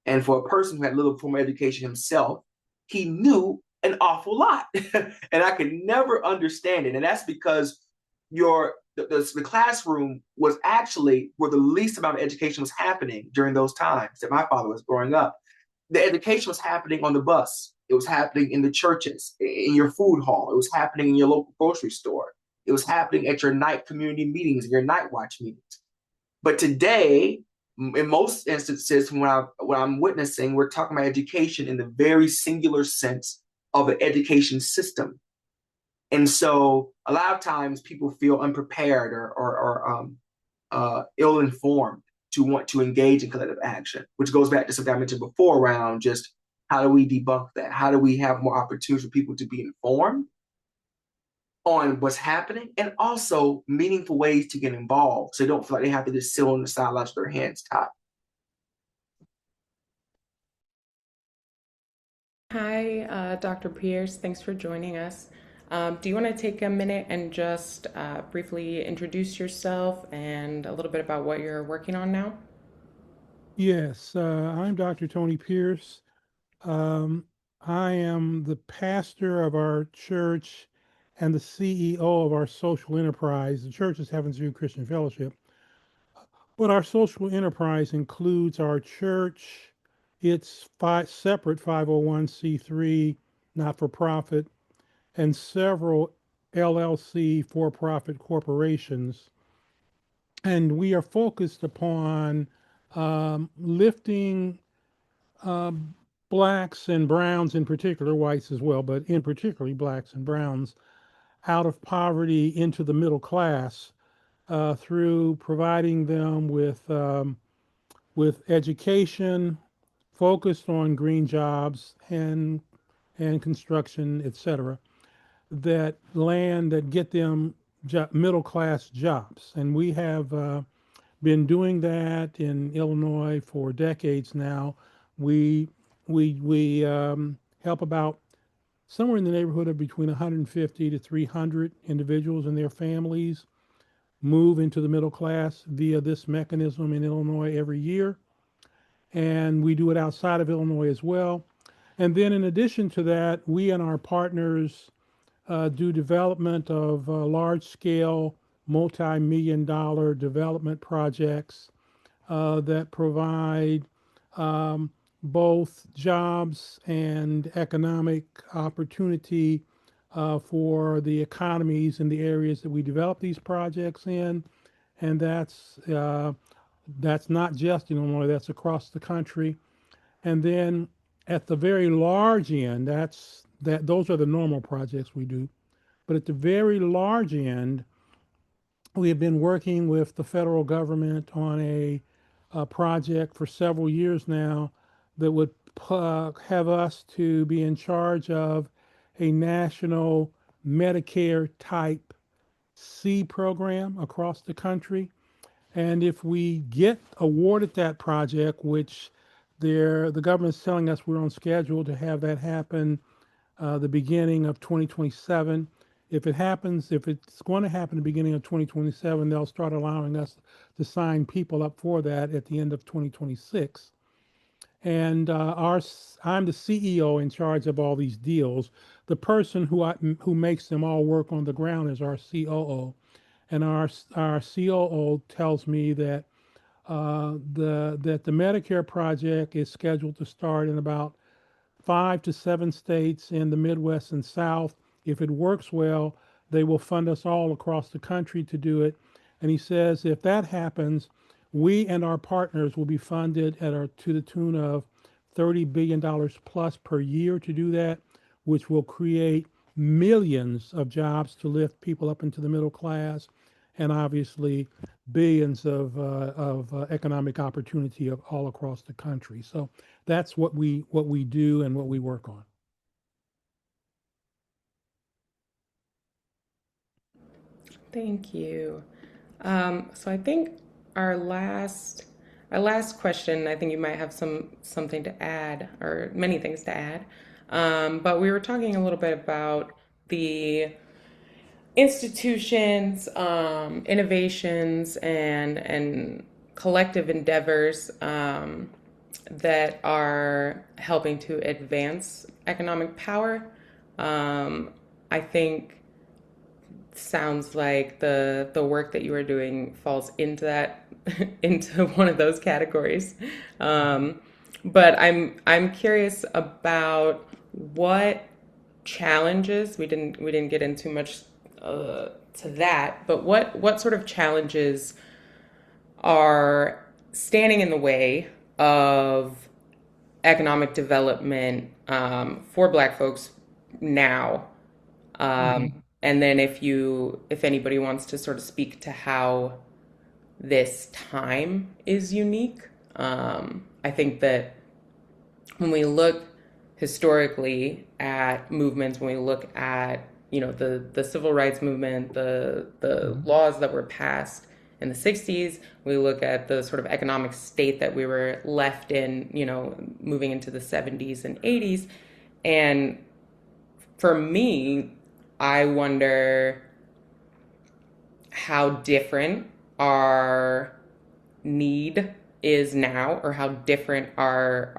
Speaker 4: And for a person who had little formal education himself, he knew an awful lot, and I could never understand it. And that's because the classroom was actually where the least amount of education was happening during those times that my father was growing up. The education was happening on the bus. It was happening in the churches, in your food hall. It was happening in your local grocery store. It was happening at your night community meetings and your night watch meetings. But today, in most instances, when I'm witnessing, we're talking about education in the very singular sense of an education system. And so a lot of times people feel unprepared or ill-informed to want to engage in collective action, which goes back to something I mentioned before around just how do we debunk that? How do we have more opportunities for people to be informed on what's happening, and also meaningful ways to get involved so they don't feel like they have to just sit on the sidelines with their hands tied.
Speaker 2: Hi, Dr. Pierce. Thanks for joining us. Do you want to take a minute and just briefly introduce yourself and a little bit about what you're working on now?
Speaker 5: Yes, I'm Dr. Tony Pierce. Um, I am the pastor of our church and the CEO of our social enterprise. The church is Heaven's View Christian Fellowship, but our social enterprise includes our church, its five separate 501c3 not for profit, and several LLC for profit corporations. And we are focused upon lifting um, blacks and browns in particular, whites as well, but in particularly blacks and browns, out of poverty into the middle class through providing them with education focused on green jobs and construction, etc. That land that get them middle class jobs, and we have been doing that in Illinois for decades now. We help about somewhere in the neighborhood of between 150 to 300 individuals and their families move into the middle class via this mechanism in Illinois every year. And we do it outside of Illinois as well. And then, in addition to that, we and our partners do development of large scale, multi million dollar development projects that provide um, both jobs and economic opportunity for the economies in the areas that we develop these projects in. And that's not just in Illinois, that's across the country. And then at the very large end, those are the normal projects we do. But at the very large end, we have been working with the federal government on a project for several years now that would have us to be in charge of a national Medicare type C program across the country. And if we get awarded that project, which the government's telling us we're on schedule to have that happen the beginning of 2027. If it happens, if it's going to happen the beginning of 2027, they'll start allowing us to sign people up for that at the end of 2026. And I'm the CEO in charge of all these deals. The person who makes them all work on the ground is our COO, and our COO tells me that the Medicare project is scheduled to start in about 5 to 7 states in the Midwest and South. If it works well, they will fund us all across the country to do it. And he says if that happens, we and our partners will be funded to the tune of $30 billion plus per year to do that, which will create millions of jobs to lift people up into the middle class, and obviously billions of economic opportunity all across the country. So that's what we do and what we work on.
Speaker 2: Thank you. So I think our last our last question, I think you might have something to add or many things to add. But we were talking a little bit about the institutions, innovations, and collective endeavors that are helping to advance economic power. I think sounds like the work that you are doing falls into that into one of those categories. But I'm curious about what challenges we didn't get into much to that, but what sort of challenges are standing in the way of economic development for Black folks now. And then if anybody wants to sort of speak to how this time is unique, I think that when we look historically at movements, when we look at the civil rights movement, the
Speaker 5: Mhm.
Speaker 2: laws that were passed in the 60s, we look at the sort of economic state that we were left in, moving into the 70s and 80s. And for me, I wonder how different our need is now, or how different our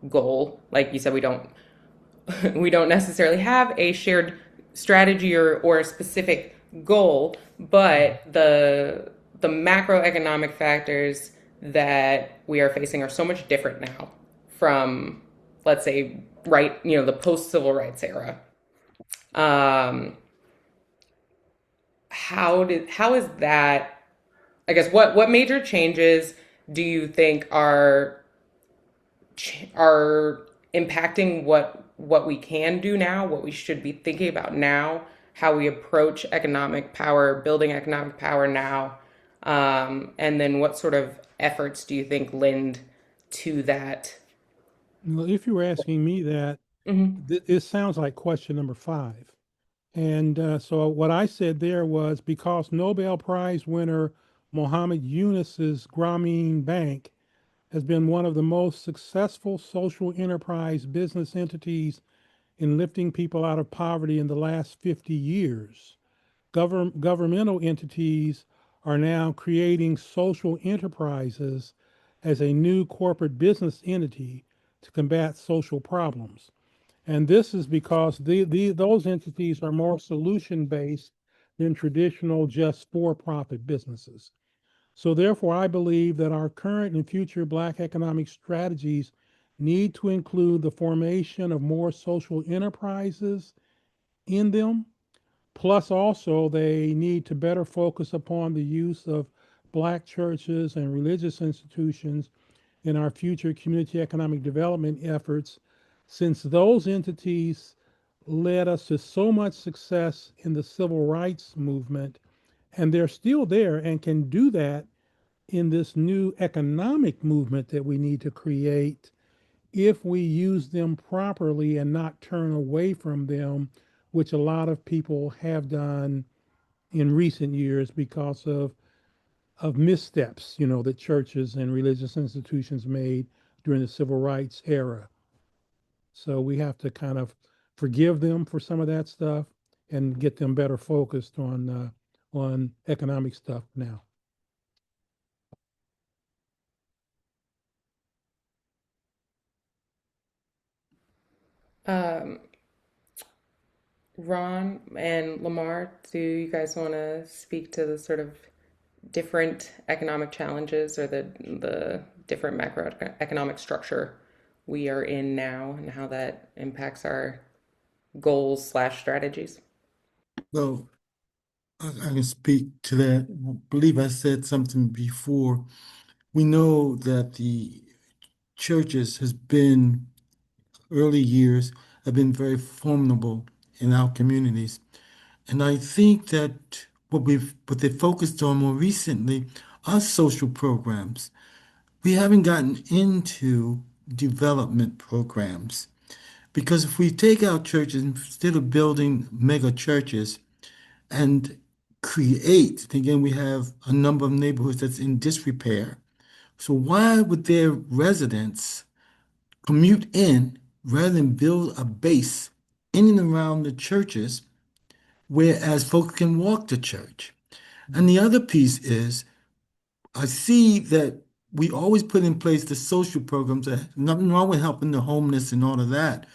Speaker 2: goal. Like you said, we don't we don't necessarily have a shared strategy or a specific goal, but the macroeconomic factors that we are facing are so much different now from, let's say, the post civil rights era. Um, how is that? I guess what major changes do you think are impacting what we can do now, what we should be thinking about now, how we approach economic power, building economic power now, and then what sort of efforts do you think lend to that?
Speaker 5: Well, if you were asking me that,
Speaker 2: Hmm.
Speaker 5: it sounds like question number five. And so what I said there was because Nobel Prize winner Mohammed Yunus's Grameen Bank has been one of the most successful social enterprise business entities in lifting people out of poverty in the last 50 years. Governmental entities are now creating social enterprises as a new corporate business entity to combat social problems. And this is because those entities are more solution based than traditional just for profit businesses. So, therefore, I believe that our current and future Black economic strategies need to include the formation of more social enterprises in them. Plus, also, they need to better focus upon the use of Black churches and religious institutions in our future community economic development efforts, since those entities led us to so much success in the civil rights movement, and they're still there and can do that in this new economic movement that we need to create if we use them properly and not turn away from them, which a lot of people have done in recent years because of missteps, that churches and religious institutions made during the civil rights era. So we have to kind of forgive them for some of that stuff and get them better focused on economic stuff now.
Speaker 2: Um, Ron and Lamar, do you guys want to speak to the sort of different economic challenges or the different macroeconomic structure we are in now and how that impacts our goals slash strategies?
Speaker 3: Well, I can speak to that. I believe I said something before. We know that the churches has been early years have been very formidable in our communities. And I think that what they focused on more recently are social programs. We haven't gotten into development programs because if we take our churches instead of building mega churches and create, again, we have a number of neighborhoods that's in disrepair. So why would their residents commute in rather than build a base in and around the churches, whereas folks can walk to church? And the other piece is, I see that we always put in place the social programs. Nothing wrong with helping the homeless and all of that.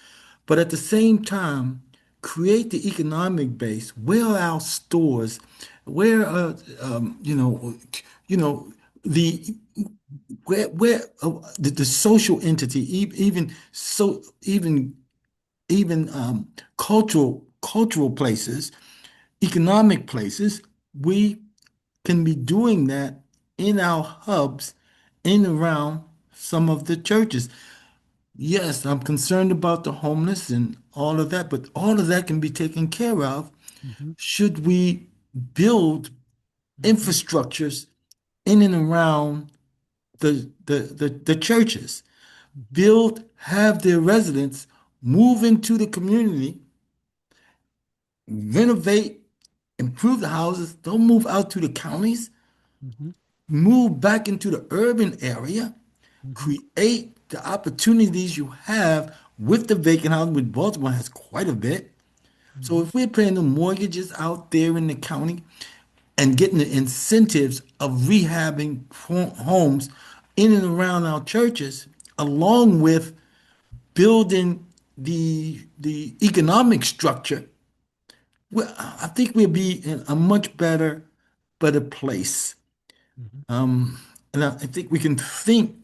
Speaker 3: But at the same time, create the economic base. Where are our stores? Where are, you know, the where the social entity, even cultural places, economic places, we can be doing that in our hubs in and around some of the churches. Yes, I'm concerned about the homeless and all of that, but all of that can be taken care of
Speaker 5: Mm-hmm.
Speaker 3: should we build
Speaker 5: Mm-hmm.
Speaker 3: infrastructures in and around the churches.
Speaker 5: Mm-hmm.
Speaker 3: Have their residents move into the community, renovate, improve the houses. Don't move out to the counties,
Speaker 5: Mm-hmm.
Speaker 3: move back into the urban area,
Speaker 5: Mm-hmm.
Speaker 3: create the opportunities you have with the vacant housing, which Baltimore has quite a bit. So
Speaker 5: Mm-hmm.
Speaker 3: if we're paying the mortgages out there in the county and getting the incentives of rehabbing homes in and around our churches, along with building the economic structure, well, I think we'll be in a much better place.
Speaker 5: Mm-hmm.
Speaker 3: And I think we can think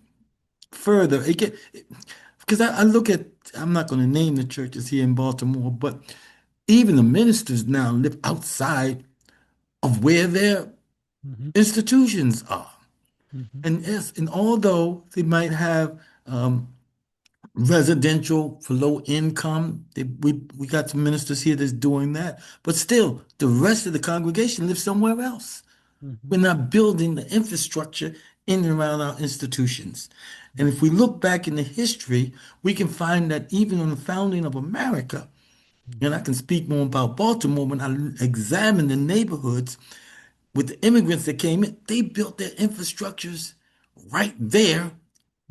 Speaker 3: further. Because I look at, I'm not going to name the churches here in Baltimore, but even the ministers now live outside of where their
Speaker 5: Mm-hmm.
Speaker 3: institutions are.
Speaker 5: Mm-hmm.
Speaker 3: And yes, and although they might have residential for low income, we got some ministers here that's doing that, but still, the rest of the congregation lives somewhere else.
Speaker 5: Mm-hmm.
Speaker 3: We're not building the infrastructure in and around our institutions. And if
Speaker 5: Mm-hmm.
Speaker 3: we look back in the history, we can find that even on the founding of America, and I can speak more about Baltimore, when I examine the neighborhoods with the immigrants that came in, they built their infrastructures right there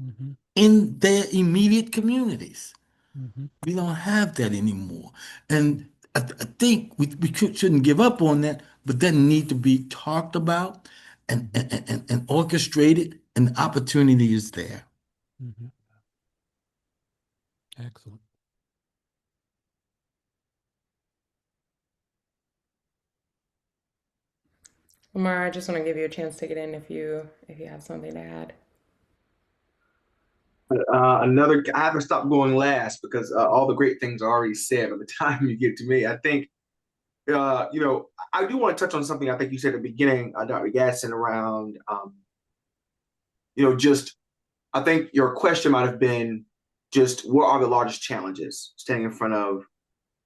Speaker 5: Mm-hmm.
Speaker 3: in their immediate communities.
Speaker 5: Hmm.
Speaker 3: We don't have that anymore. And I think shouldn't give up on that, but that need to be talked about
Speaker 5: Hmm.
Speaker 3: and orchestrated, and the opportunity is there.
Speaker 5: Hmm. Excellent.
Speaker 2: Lamar, I just want to give you a chance to get in if you have something to add.
Speaker 4: I have to stop going last because all the great things are already said by the time you get to me. I think, I do want to touch on something I think you said at the beginning, Dr. Gadsden, around, just I think your question might have been just what are the largest challenges standing in front of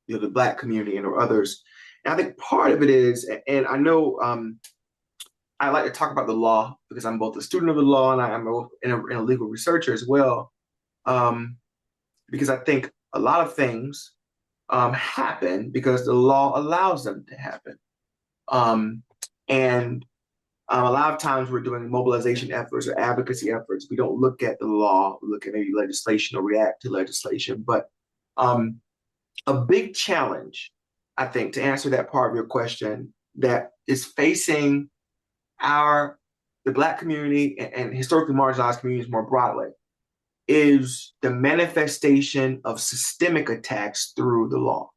Speaker 4: the Black community and or others. And I think part of it is, and I know I like to talk about the law because I'm both a student of the law and I'm a legal researcher as well. Um, because I think a lot of things happen because the law allows them to happen. Um, and a lot of times we're doing mobilization efforts or advocacy efforts. We don't look at the law, we look at maybe legislation or react to legislation. But um, a big challenge, I think, to answer that part of your question, that is facing the Black community and historically marginalized communities more broadly, is the manifestation of systemic attacks through the law.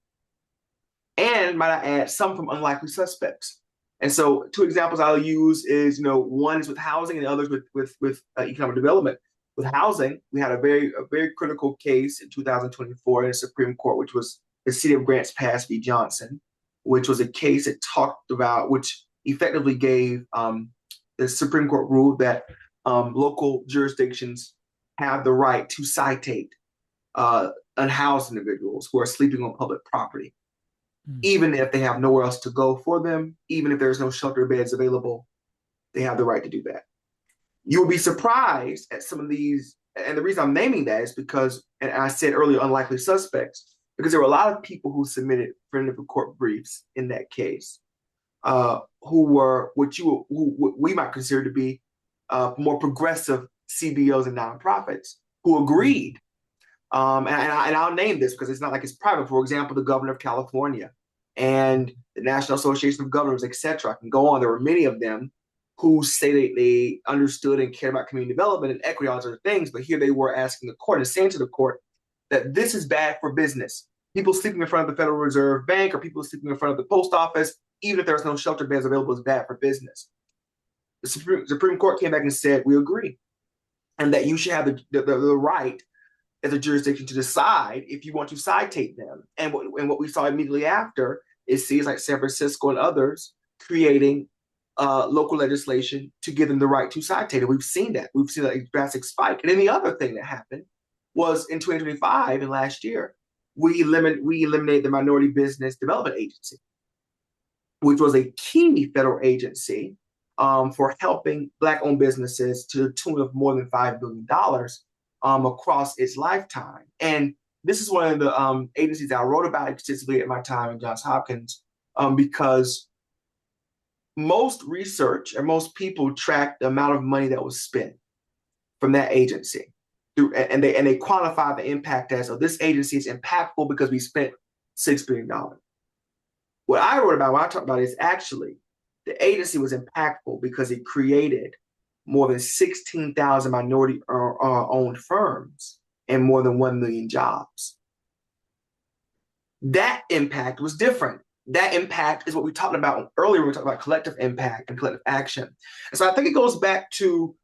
Speaker 4: And might I add, some from unlikely suspects. And so, two examples I'll use is, one is with housing, and the others with economic development. With housing, we had a very critical case in 2024 in the Supreme Court, which was the City of Grants Pass v. Johnson, which was a case that talked about, which effectively gave the Supreme Court ruled that local jurisdictions have the right to citate unhoused individuals who are sleeping on public property,
Speaker 5: Mm.
Speaker 4: even if they have nowhere else to go for them, even if there's no shelter beds available, they have the right to do that. You will be surprised at some of these. And the reason I'm naming that is because, and I said earlier, unlikely suspects, because there were a lot of people who submitted friend of the court briefs in that case, who were who we might consider to be more progressive CBOs and nonprofits who
Speaker 5: Mm.
Speaker 4: agreed. And I'll name this because it's not like it's private. For example, the governor of California and the National Association of Governors, et cetera. I can go on. There were many of them who say they understood and cared about community development and equity, all those other things. But here they were asking the court and saying to the court that this is bad for business. People sleeping in front of the Federal Reserve Bank or people sleeping in front of the post office, even if there's no shelter beds available, is bad for business. The Supreme Court came back and said, we agree. And that you should have the right as a jurisdiction to decide if you want to citate them. And what we saw immediately after is cities like San Francisco and others creating local legislation to give them the right to citate. And we've seen that. We've seen a drastic spike. And then the other thing that happened was in 2025 and last year, we eliminated the Minority Business Development Agency, which was a key federal agency for helping Black-owned businesses to the tune of more than $5 billion across its lifetime. And this is one of the agencies I wrote about extensively at my time in Johns Hopkins, because most research and most people track the amount of money that was spent from that agency. And they quantify the impact as, oh, this agency is impactful because we spent $6 billion. What I wrote about, what I talked about, is actually the agency was impactful because it created more than 16,000 minority owned firms and more than 1 million jobs. That impact was different. That impact is what we talked about earlier when we talked about collective impact and collective action. And so I think it goes back to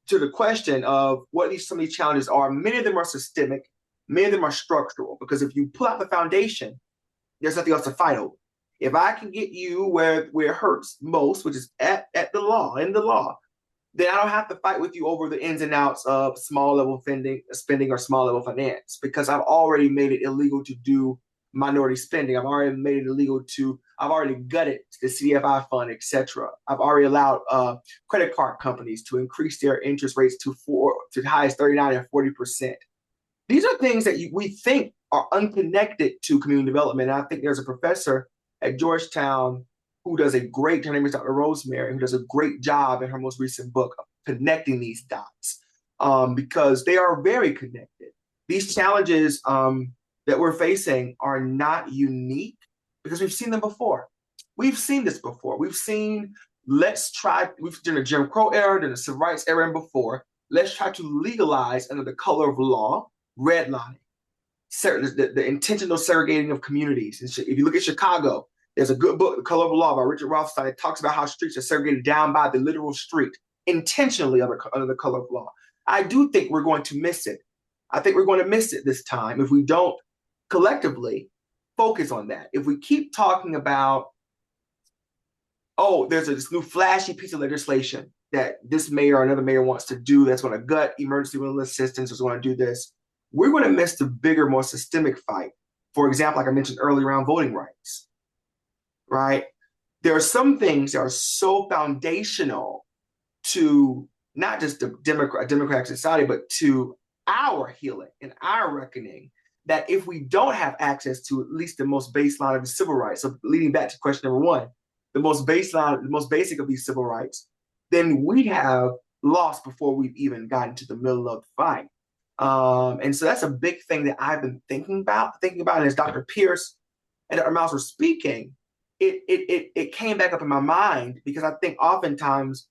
Speaker 4: the question of what some of these challenges are. Many of them are systemic, many of them are structural, because if you pull out the foundation, there's nothing else to fight over. If I can get you where it hurts most, which is at the law, in the law, then I don't have to fight with you over the ins and outs of small level spending or small level finance, because I've already made it illegal to do minority spending. I've already made it illegal I've already gutted the CDFI fund, et cetera. I've already allowed credit card companies to increase their interest rates to the highest 39 and 40%. These are things that we think are unconnected to community development. And I think there's a professor at Georgetown who does a great, her name is Dr. Rosemary, who does a great job in her most recent book of connecting these dots, because they are very connected. These challenges that we're facing are not unique because we've seen them before. We've seen this before. We've done a Jim Crow era, done a civil rights era and before. Let's try to legalize under the color of law, redlining, the intentional segregating of communities. If you look at Chicago, there's a good book, The Color of Law by Richard Rothstein. It talks about how streets are segregated down by the literal street, intentionally under the color of law. I do think we're going to miss it. I think we're going to miss it this time if we don't collectively focus on that. If we keep talking about, oh, there's this new flashy piece of legislation that this mayor or another mayor wants to do that's going to gut emergency rental assistance, is going to do this, we're going to miss the bigger, more systemic fight. For example, like I mentioned earlier, around voting rights, right? There are some things that are so foundational to not just the democratic society, but to our healing and our reckoning, that if we don't have access to at least the most baseline of the civil rights, so leading back to question number one, the most basic of these civil rights, then we have lost before we've even gotten to the middle of the fight. And so that's a big thing that I've been thinking about. And as Dr. Pierce and Dr. Miles were speaking, it came back up in my mind, because I think oftentimes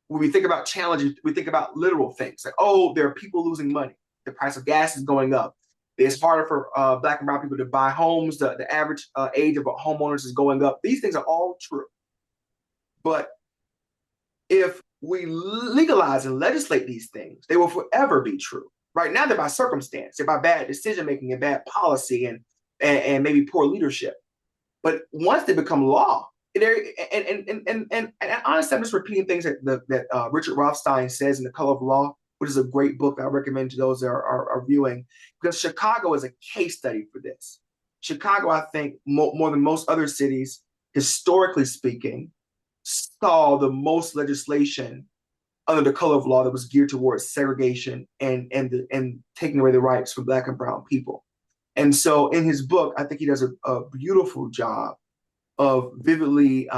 Speaker 4: when we think about challenges, we think about literal things like, oh, there are people losing money. The price of gas is going up. It's harder for Black and brown people to buy homes. The average age of homeowners is going up. These things are all true. But if we legalize and legislate these things, they will forever be true. Right now, they're by circumstance. They're by bad decision-making and bad policy and maybe poor leadership. But once they become law, and honestly, I'm just repeating things that Richard Rothstein says in The Color of Law, which is a great book that I recommend to those that are viewing, because Chicago is a case study for this. Chicago, I think, more than most other cities, historically speaking, saw the most legislation under the color of law that was geared towards segregation and taking away the rights from Black and brown people. And so in his book, I think he does a beautiful job of vividly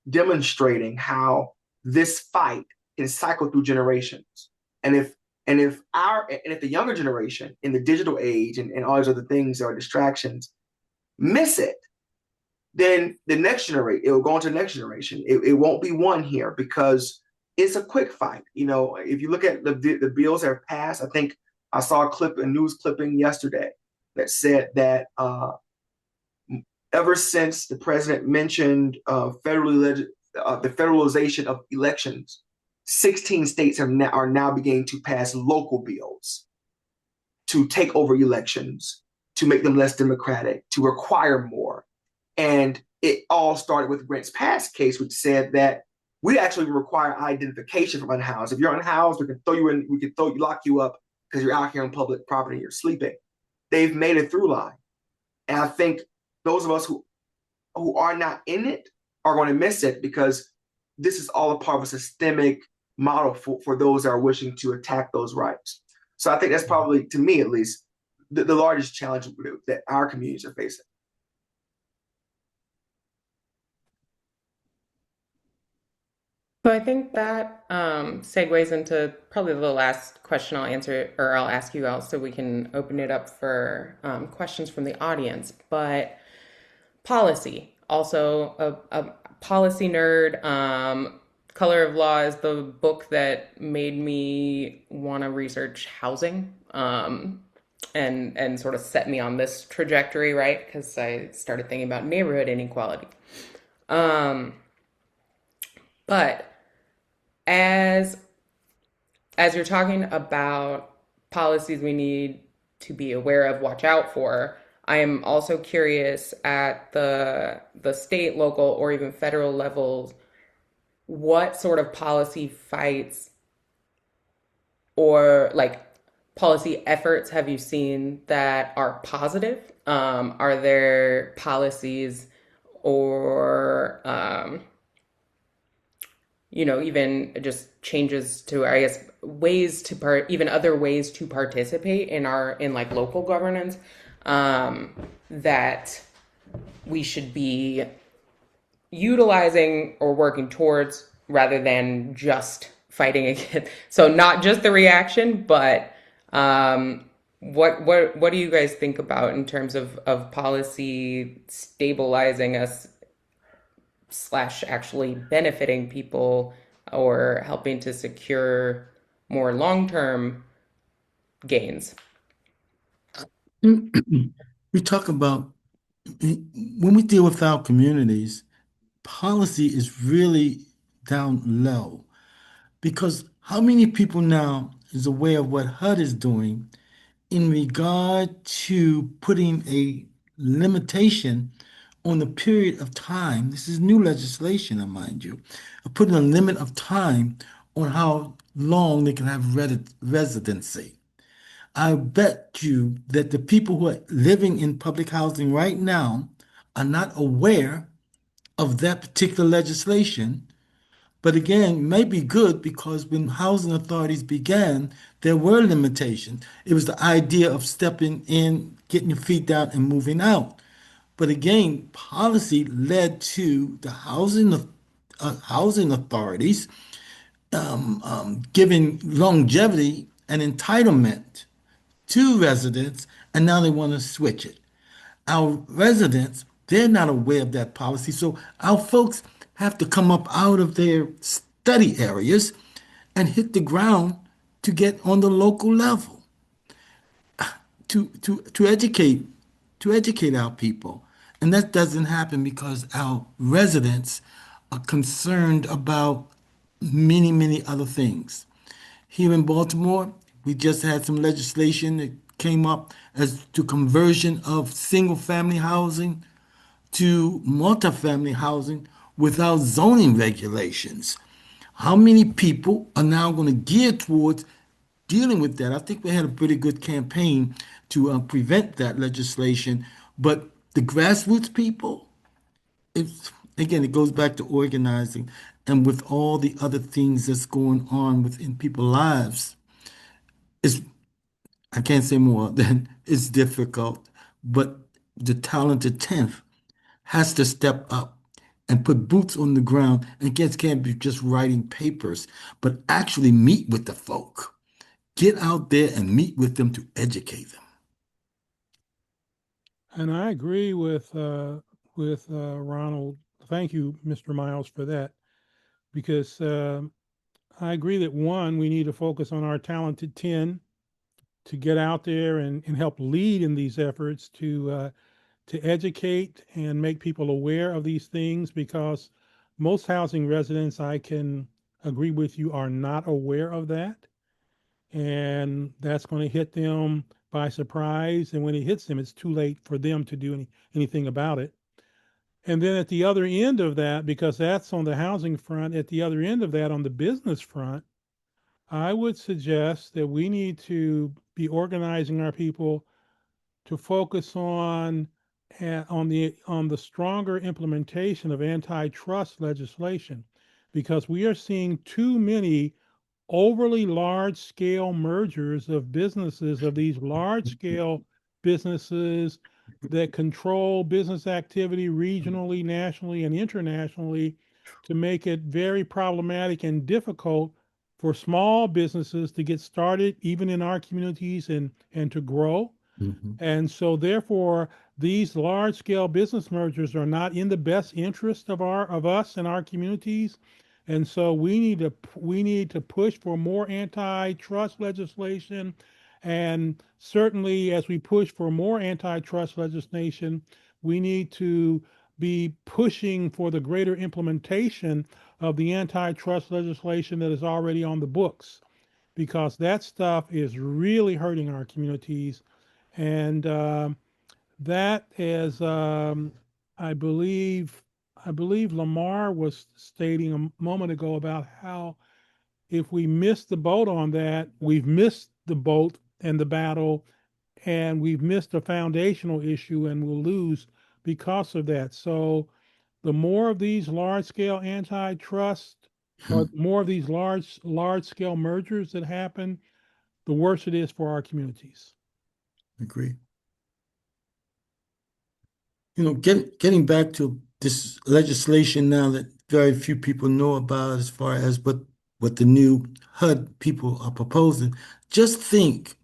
Speaker 4: demonstrating how this fight can cycle through generations. And if the younger generation in the digital age and all these other things are distractions miss it, then the next generation, it will go into the next generation. It won't be won here because it's a quick fight. You know, if you look at the bills that have passed, I think I saw a news clipping yesterday that said that ever since the president mentioned the federalization of elections, 16 states are now beginning to pass local bills to take over elections, to make them less democratic, to require more. And it all started with Grants Pass case, which said that we actually require identification from unhoused. If you're unhoused, we can lock you up because you're out here on public property, you're sleeping. They've made a through line. And I think those of us who are not in it are going to miss it, because this is all a part of a systemic model for those that are wishing to attack those rights. So I think that's probably, to me at least, the largest challenge that our communities are facing.
Speaker 2: So I think that segues into probably the last question I'll answer, or I'll ask you out, so we can open it up for questions from the audience. But policy, also a policy nerd. Color of Law is the book that made me want to research housing, and sort of set me on this trajectory, right? Because I started thinking about neighborhood inequality. Um, but as you're talking about policies we need to be aware of, watch out for, I am also curious at the state, local, or even federal levels, what sort of policy fights or like policy efforts have you seen that are positive? Are there policies or even just changes to, I guess, ways to even other ways to participate in like local governance, that we should be utilizing or working towards, rather than just fighting against? So not just the reaction, but What do you guys think about in terms of policy stabilizing us slash actually benefiting people or helping to secure more long-term gains?
Speaker 3: We talk about when we deal with our communities, policy is really down low because how many people now is aware of what HUD is doing in regard to putting a limitation on the period of time? This is new legislation, I mind you, of putting a limit of time on how long they can have residency. I bet you that the people who are living in public housing right now are not aware of that particular legislation. But again, it may be good because when housing authorities began, there were limitations. It was the idea of stepping in, getting your feet down, and moving out. But again, policy led to the housing authorities giving longevity and entitlement to residents, and now they want to switch it. Our residents, they're not aware of that policy. So our folks have to come up out of their study areas and hit the ground to get on the local level to educate our people. And that doesn't happen because our residents are concerned about many other things. Here in Baltimore, we just had some legislation that came up as to conversion of single family housing to multifamily housing without zoning regulations. How many people are now going to gear towards dealing with that? I think we had a pretty good campaign to prevent that legislation, but the grassroots people, it's again, it goes back to organizing, and with all the other things that's going on within people's lives, it's I can't say more than it's difficult, but the talented 10th has to step up and put boots on the ground and kids can't be just writing papers, but actually meet with the folk. Get out there and meet with them to educate them.
Speaker 5: And I agree with Ronald. Thank you, Mr. Miles, for that, because I agree that one, we need to focus on our talented 10 to get out there and help lead in these efforts to educate and make people aware of these things, because most housing residents, I can agree with you, are not aware of that. And that's going to hit them by surprise. And when it hits them, it's too late for them to do anything about it. And then at the other end of that, because that's on the housing front, at the other end of that, on the business front, I would suggest that we need to be organizing our people to focus on the stronger implementation of antitrust legislation, because we are seeing too many overly large scale mergers of businesses, of these large scale businesses that control business activity regionally, nationally, and internationally, to make it very problematic and difficult for small businesses to get started, even in our communities, and to grow.
Speaker 3: Mhm.
Speaker 5: And so therefore, these large scale business mergers are not in the best interest of us and our communities. And so we need to push for more antitrust legislation. And certainly as we push for more antitrust legislation, we need to be pushing for the greater implementation of the antitrust legislation that is already on the books, because that stuff is really hurting our communities. And that is, I believe, I believe Lamar was stating a moment ago about how if we miss the boat on that, we've missed the boat and the battle, and we've missed a foundational issue, and we'll lose because of that. So, the more of these large scale antitrust, or more of these large scale mergers that happen, the worse it is for our communities.
Speaker 3: Agree. Getting back to this legislation now that very few people know about as far as what the new HUD people are proposing, just think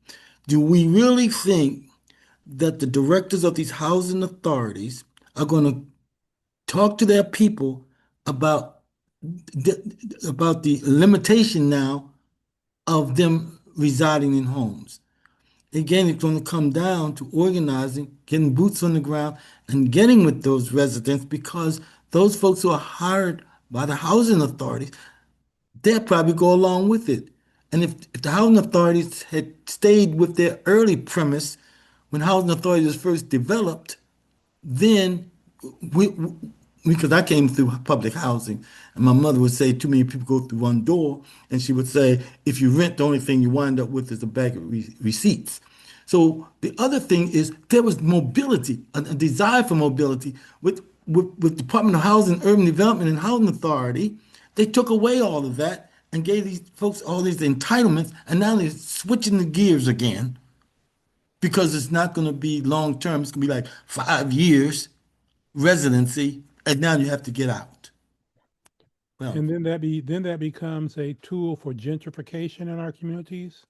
Speaker 3: Do we really think that the directors of these housing authorities are going to talk to their people about about the limitation now of them residing in homes? Again, it's going to come down to organizing, getting boots on the ground, and getting with those residents because those folks who are hired by the housing authorities, they'll probably go along with it. And if the housing authorities had stayed with their early premise when housing authorities was first developed, then we, because I came through public housing, and my mother would say too many people go through one door, and she would say if you rent, the only thing you wind up with is a bag of receipts. So the other thing is there was mobility, a desire for mobility with Department of Housing, Urban Development, and Housing Authority. They took away all of that and gave these folks all these entitlements, and now they're switching the gears again because it's not going to be long term. It's going to be like 5 years residency, and now you have to get out. Well,
Speaker 5: And then that becomes a tool for gentrification in our communities.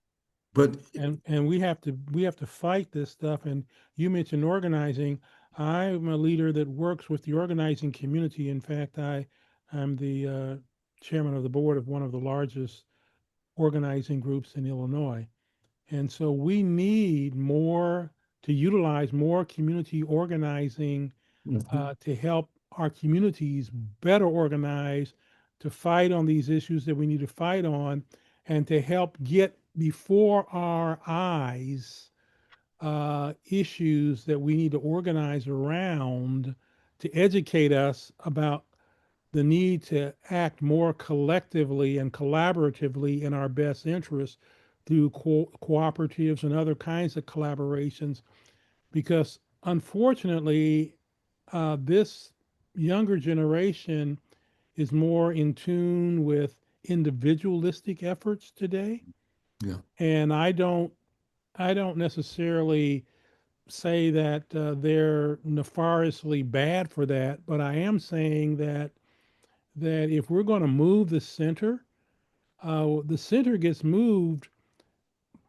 Speaker 3: but
Speaker 5: And we have to fight this stuff. And you mentioned organizing. I'm a leader that works with the organizing community. In fact, I'm the chairman of the board of one of the largest organizing groups in Illinois. And so we need more to utilize more community organizing
Speaker 3: mhm,
Speaker 5: to help our communities better organize to fight on these issues that we need to fight on and to help get before our eyes issues that we need to organize around to educate us about the need to act more collectively and collaboratively in our best interest through cooperatives and other kinds of collaborations. Because unfortunately, this younger generation is more in tune with individualistic efforts today.
Speaker 3: yeah,
Speaker 5: And I don't necessarily say that they're nefariously bad for that, but I am saying that if we're going to move the center gets moved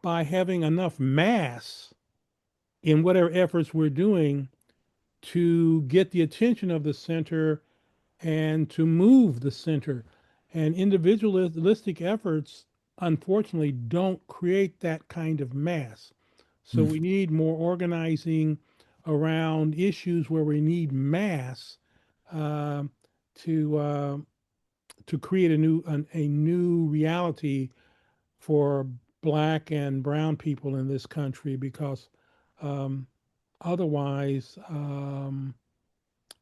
Speaker 5: by having enough mass in whatever efforts we're doing to get the attention of the center and to move the center. And individualistic efforts, unfortunately, don't create that kind of mass. So
Speaker 3: mm,
Speaker 5: we need more organizing around issues where we need mass uh, to uh, to create a new reality for Black and Brown people in this country. Because um, otherwise,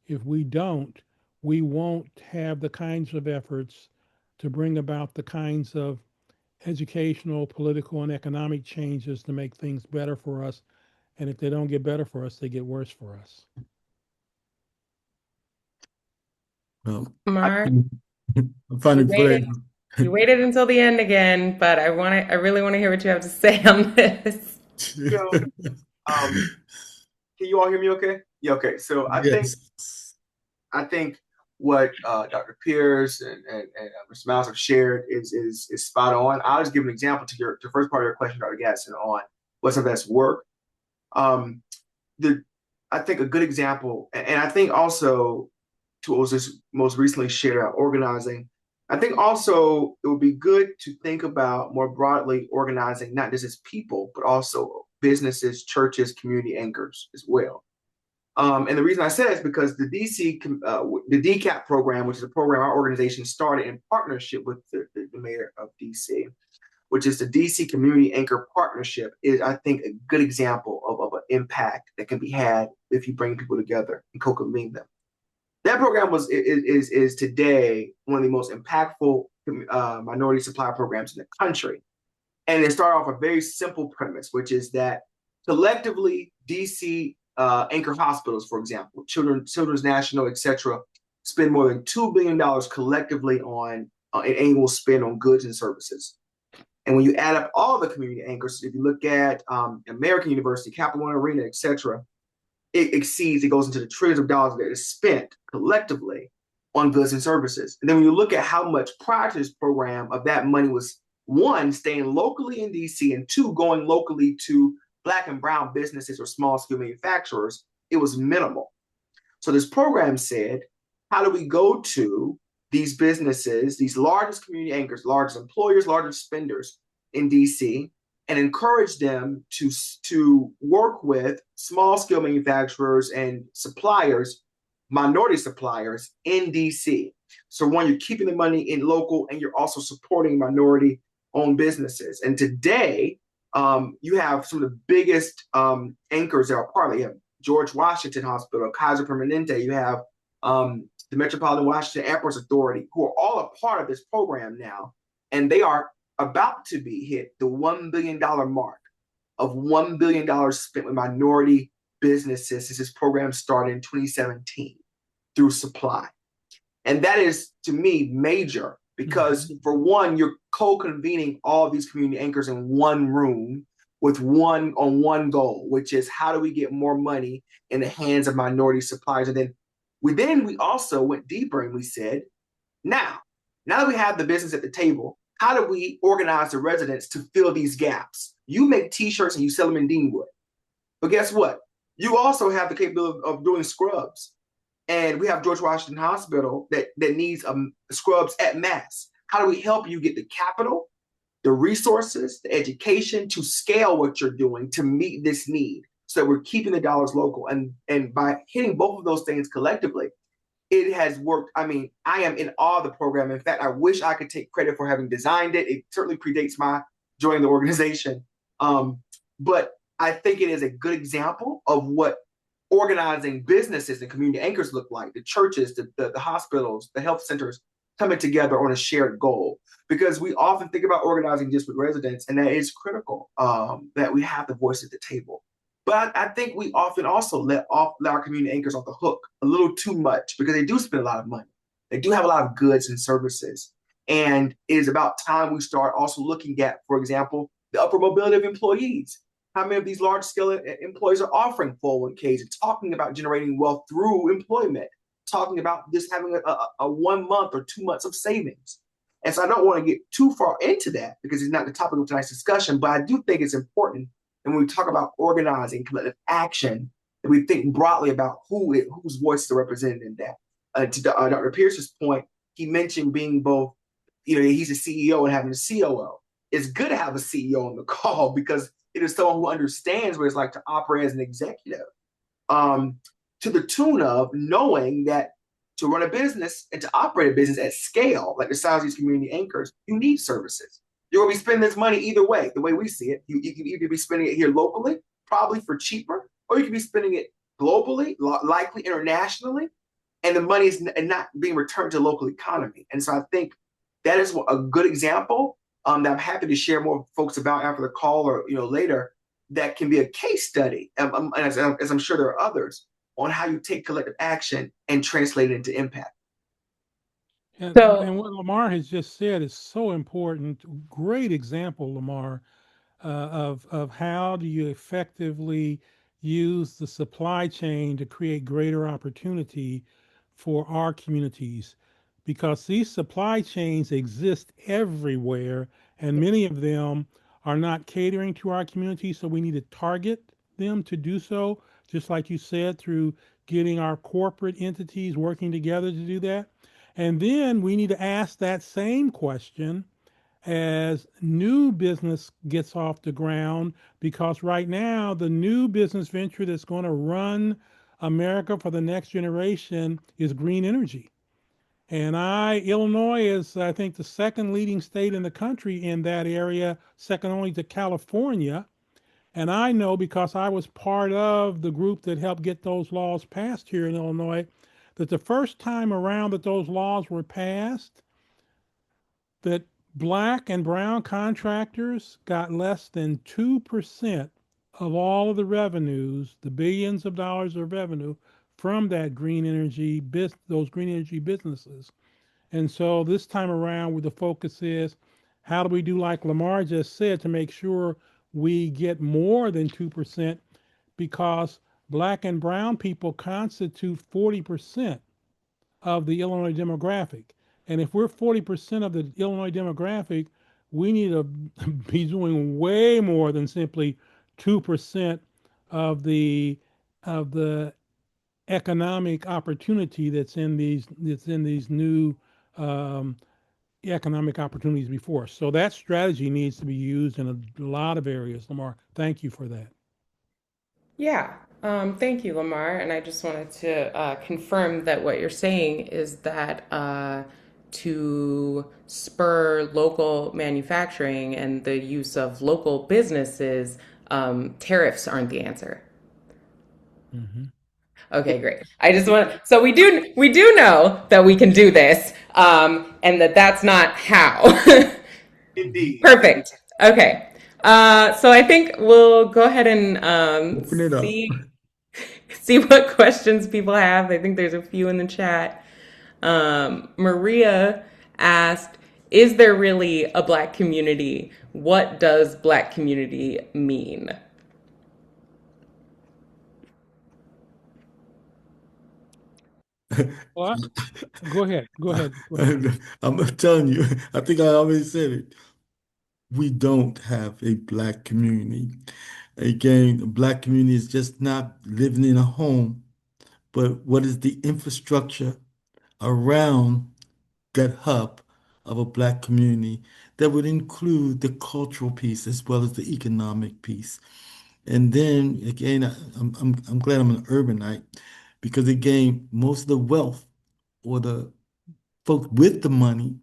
Speaker 5: if we don't, we won't have the kinds of efforts to bring about the kinds of educational, political, and economic changes to make things better for us. And if they don't get better for us, they get worse for us.
Speaker 3: well, I
Speaker 2: Mark,
Speaker 3: I find
Speaker 2: you
Speaker 3: it
Speaker 2: waited.
Speaker 3: very.
Speaker 2: You waited until the end again, but I really want to hear what you have to say on this.
Speaker 4: So, um, can you all hear me okay? Yeah, okay. So
Speaker 3: Yes.
Speaker 4: I think what Dr. Pierce and Mr. Miles have shared is spot on. I'll just give an example to your to the first part of your question, Dr. Gasson, on what's the best work. Um, the I think a good example, and I think also to what was just most recently shared about organizing. I think also it would be good to think about more broadly organizing not just as people, but also businesses, churches, community anchors as well. And the reason I say that is because the DCAP program, which is a program our organization started in partnership with the mayor of DC, which is the DC Community Anchor Partnership, is I think a good example of an impact that can be had if you bring people together and co-convene them. That program is today one of the most impactful minority supply programs in the country. And it started off a very simple premise, which is that collectively, DC anchor hospitals, for example, Children's National, et cetera, spend more than $2 billion collectively on an annual spend on goods and services. And when you add up all the community anchors, if you look at American University, Capital One Arena, et cetera, it goes into the trillions of dollars that is spent collectively on goods and services. And then when you look at how much prior to this program of that money one, staying locally in DC, and two, going locally to Black and brown businesses or small scale manufacturers, it was minimal. So this program said, how do we go to these businesses, these largest community anchors, largest employers, largest spenders in DC, and encourage them to work with small scale manufacturers and suppliers, minority suppliers in DC. So one, you're keeping the money in local and you're also supporting minority owned businesses. And today, you have some of the biggest anchors that are part of it. You have George Washington Hospital, Kaiser Permanente. You have the Metropolitan Washington Airports Authority, who are all a part of this program now. And they are about to be hit the $1 billion mark of $1 billion spent with minority businesses since this program started in 2017 through supply. And that is, to me, major because, for one, you're co-convening all of these community anchors in one room with one goal, which is how do we get more money in the hands of minority suppliers? And then we also went deeper and we said, now that we have the business at the table, how do we organize the residents to fill these gaps? You make t-shirts and you sell them in Deanwood. But guess what? You also have the capability of doing scrubs. And we have George Washington Hospital that needs scrubs at mass. How do we help you get the capital, the resources, the education to scale what you're doing to meet this need so that we're keeping the dollars local? And by hitting both of those things collectively, it has worked. I mean, I am in awe of the program. In fact, I wish I could take credit for having designed it. It certainly predates my joining the organization. But I think it is a good example of what organizing businesses and community anchors look like, the churches, the hospitals, the health centers coming together on a shared goal. Because we often think about organizing just with residents, and that is critical, that we have the voice at the table. But I think we often also let our community anchors off the hook a little too much because they do spend a lot of money. They do have a lot of goods and services. And it is about time we start also looking at, for example, the upper mobility of employees. How many of these large scale employers are offering 401ks and talking about generating wealth through employment, talking about just having a 1 month or 2 months of savings? And so I don't want to get too far into that because it's not the topic of tonight's discussion, but I do think it's important. And when we talk about organizing collective action, that we think broadly about whose voices are represented in that. To Dr. Pierce's point, he mentioned being both, he's a CEO and having a COO. It's good to have a CEO on the call because it is someone who understands what it's like to operate as an executive, to the tune of knowing that to run a business and to operate a business at scale, like the size of these community anchors, you need services. You're going to be spending this money either way, the way we see it. You can either be spending it here locally, probably for cheaper, or you can be spending it globally, likely internationally, and the money is not being returned to the local economy. And so I think that is a good example that I'm happy to share more folks about after the call or later. That can be a case study, as I'm sure there are others, on how you take collective action and translate it into impact.
Speaker 5: And what Lamar has just said is so important. Great example, Lamar, of how do you effectively use the supply chain to create greater opportunity for our communities, because these supply chains exist everywhere and many of them are not catering to our community. So we need to target them to do so, just like you said, through getting our corporate entities working together to do that. And then we need to ask that same question as new business gets off the ground, because right now the new business venture that's going to run America for the next generation is green energy. And Illinois is, I think, the second leading state in the country in that area, second only to California. And I know because I was part of the group that helped get those laws passed here in Illinois, that the first time around that those laws were passed, that black and brown contractors got less than 2% of all of the revenues, the billions of dollars of revenue from that those green energy businesses. And so this time around, where the focus is, how do we do like Lamar just said to make sure we get more than 2%, because black and brown people constitute 40% of the Illinois demographic. And if we're 40% of the Illinois demographic, we need to be doing way more than simply 2% of the economic opportunity that's in these new um, economic opportunities before us. So that strategy needs to be used in a lot of areas. Lamar, thank you for that.
Speaker 2: Yeah, thank you, Lamar. And I just wanted to confirm that what you're saying is that to spur local manufacturing and the use of local businesses, tariffs aren't the answer.
Speaker 5: Hmm.
Speaker 2: Okay, great. I just want so we do know that we can do this, and that that's not how.
Speaker 4: Indeed.
Speaker 2: Perfect. Okay. So I think we'll go ahead and
Speaker 3: Open it up.
Speaker 2: see what questions people have. I think there's a few in the chat. Maria asked, "Is there really a Black community? What does Black community mean?"
Speaker 5: Well, go ahead. Go ahead. Go ahead.
Speaker 3: I'm telling you, I think I already said it. We don't have a Black community. Again, a Black community is just not living in a home, but what is the infrastructure around that hub of a Black community that would include the cultural piece as well as the economic piece. And then again, I'm glad I'm an urbanite because again, most of the wealth or the folks with the money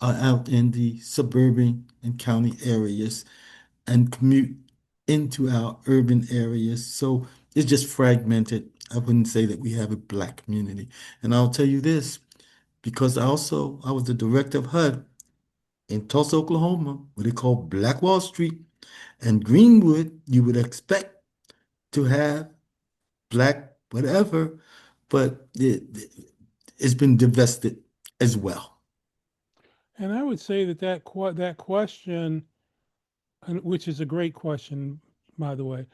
Speaker 3: are out in the suburban and county areas and commute into our urban areas. So it's just fragmented. I wouldn't say that we have a Black community. And I'll tell you this, because I was the director of HUD in Tulsa, Oklahoma, what they call Black Wall Street and Greenwood. You would expect to have Black whatever, but it's been divested as well.
Speaker 5: And I would say that question, which is a great question, by the way,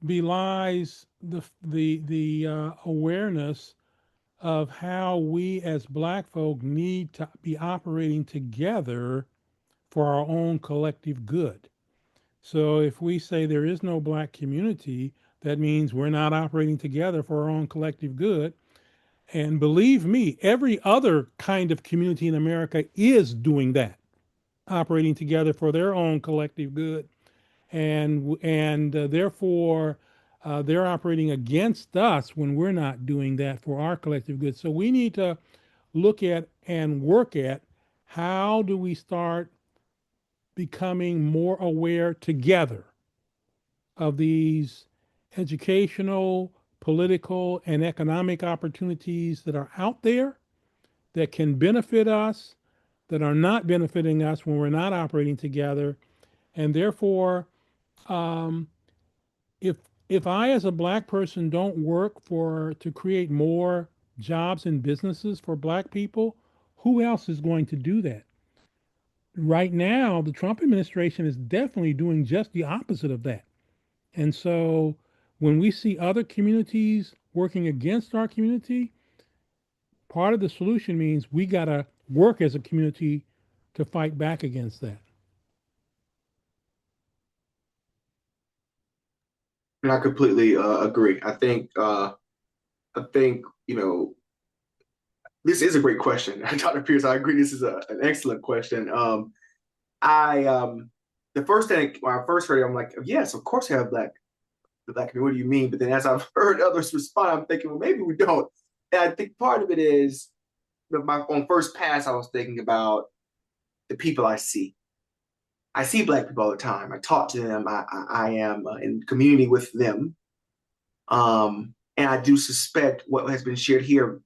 Speaker 5: belies the awareness of how we as Black folk need to be operating together for our own collective good. So if we say there is no Black community, that means we're not operating together for our own collective good. And believe me, every other kind of community in America is doing that, operating together for their own collective good, and therefore they're operating against us when we're not doing that for our collective good. So we need to look at and work at how do we start becoming more aware together of these educational, political, and economic opportunities that are out there that can benefit us, that are not benefiting us when we're not operating together. And therefore, um, if if I as a Black person don't work for to create more jobs and businesses for Black people, who else is going to do that? Right now, the Trump administration is definitely doing just the opposite of that. And so when we see other communities working against our community, part of the solution means we got to work as a community to fight back against that.
Speaker 4: And I completely agree. I think this is a great question, Dr. Pierce. I agree. This is an excellent question. I The first thing when I first heard it, I'm like, yes, of course we have the Black community. What do you mean? But then as I've heard others respond, I'm thinking, well, maybe we don't. And I think part of it is my on first pass, I was thinking about the people I see. I see Black people all the time. I talk to them. I am in community with them. And I do suspect what has been shared here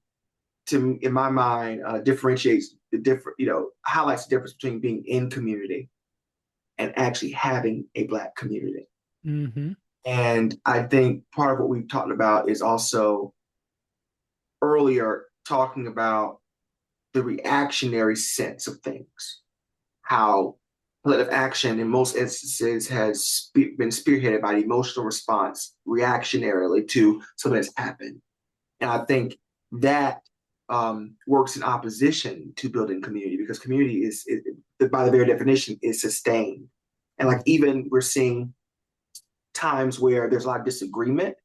Speaker 4: to in my mind differentiates the different, highlights the difference between being in community and actually having a Black community.
Speaker 5: Mm-hmm.
Speaker 4: And I think part of what we've talked about is also earlier talking about the reactionary sense of things, how collective action in most instances has been spearheaded by the emotional response reactionarily to something that's happened. And I think that works in opposition to building community because community is by the very definition, is sustained. And like even we're seeing times where there's a lot of disagreement,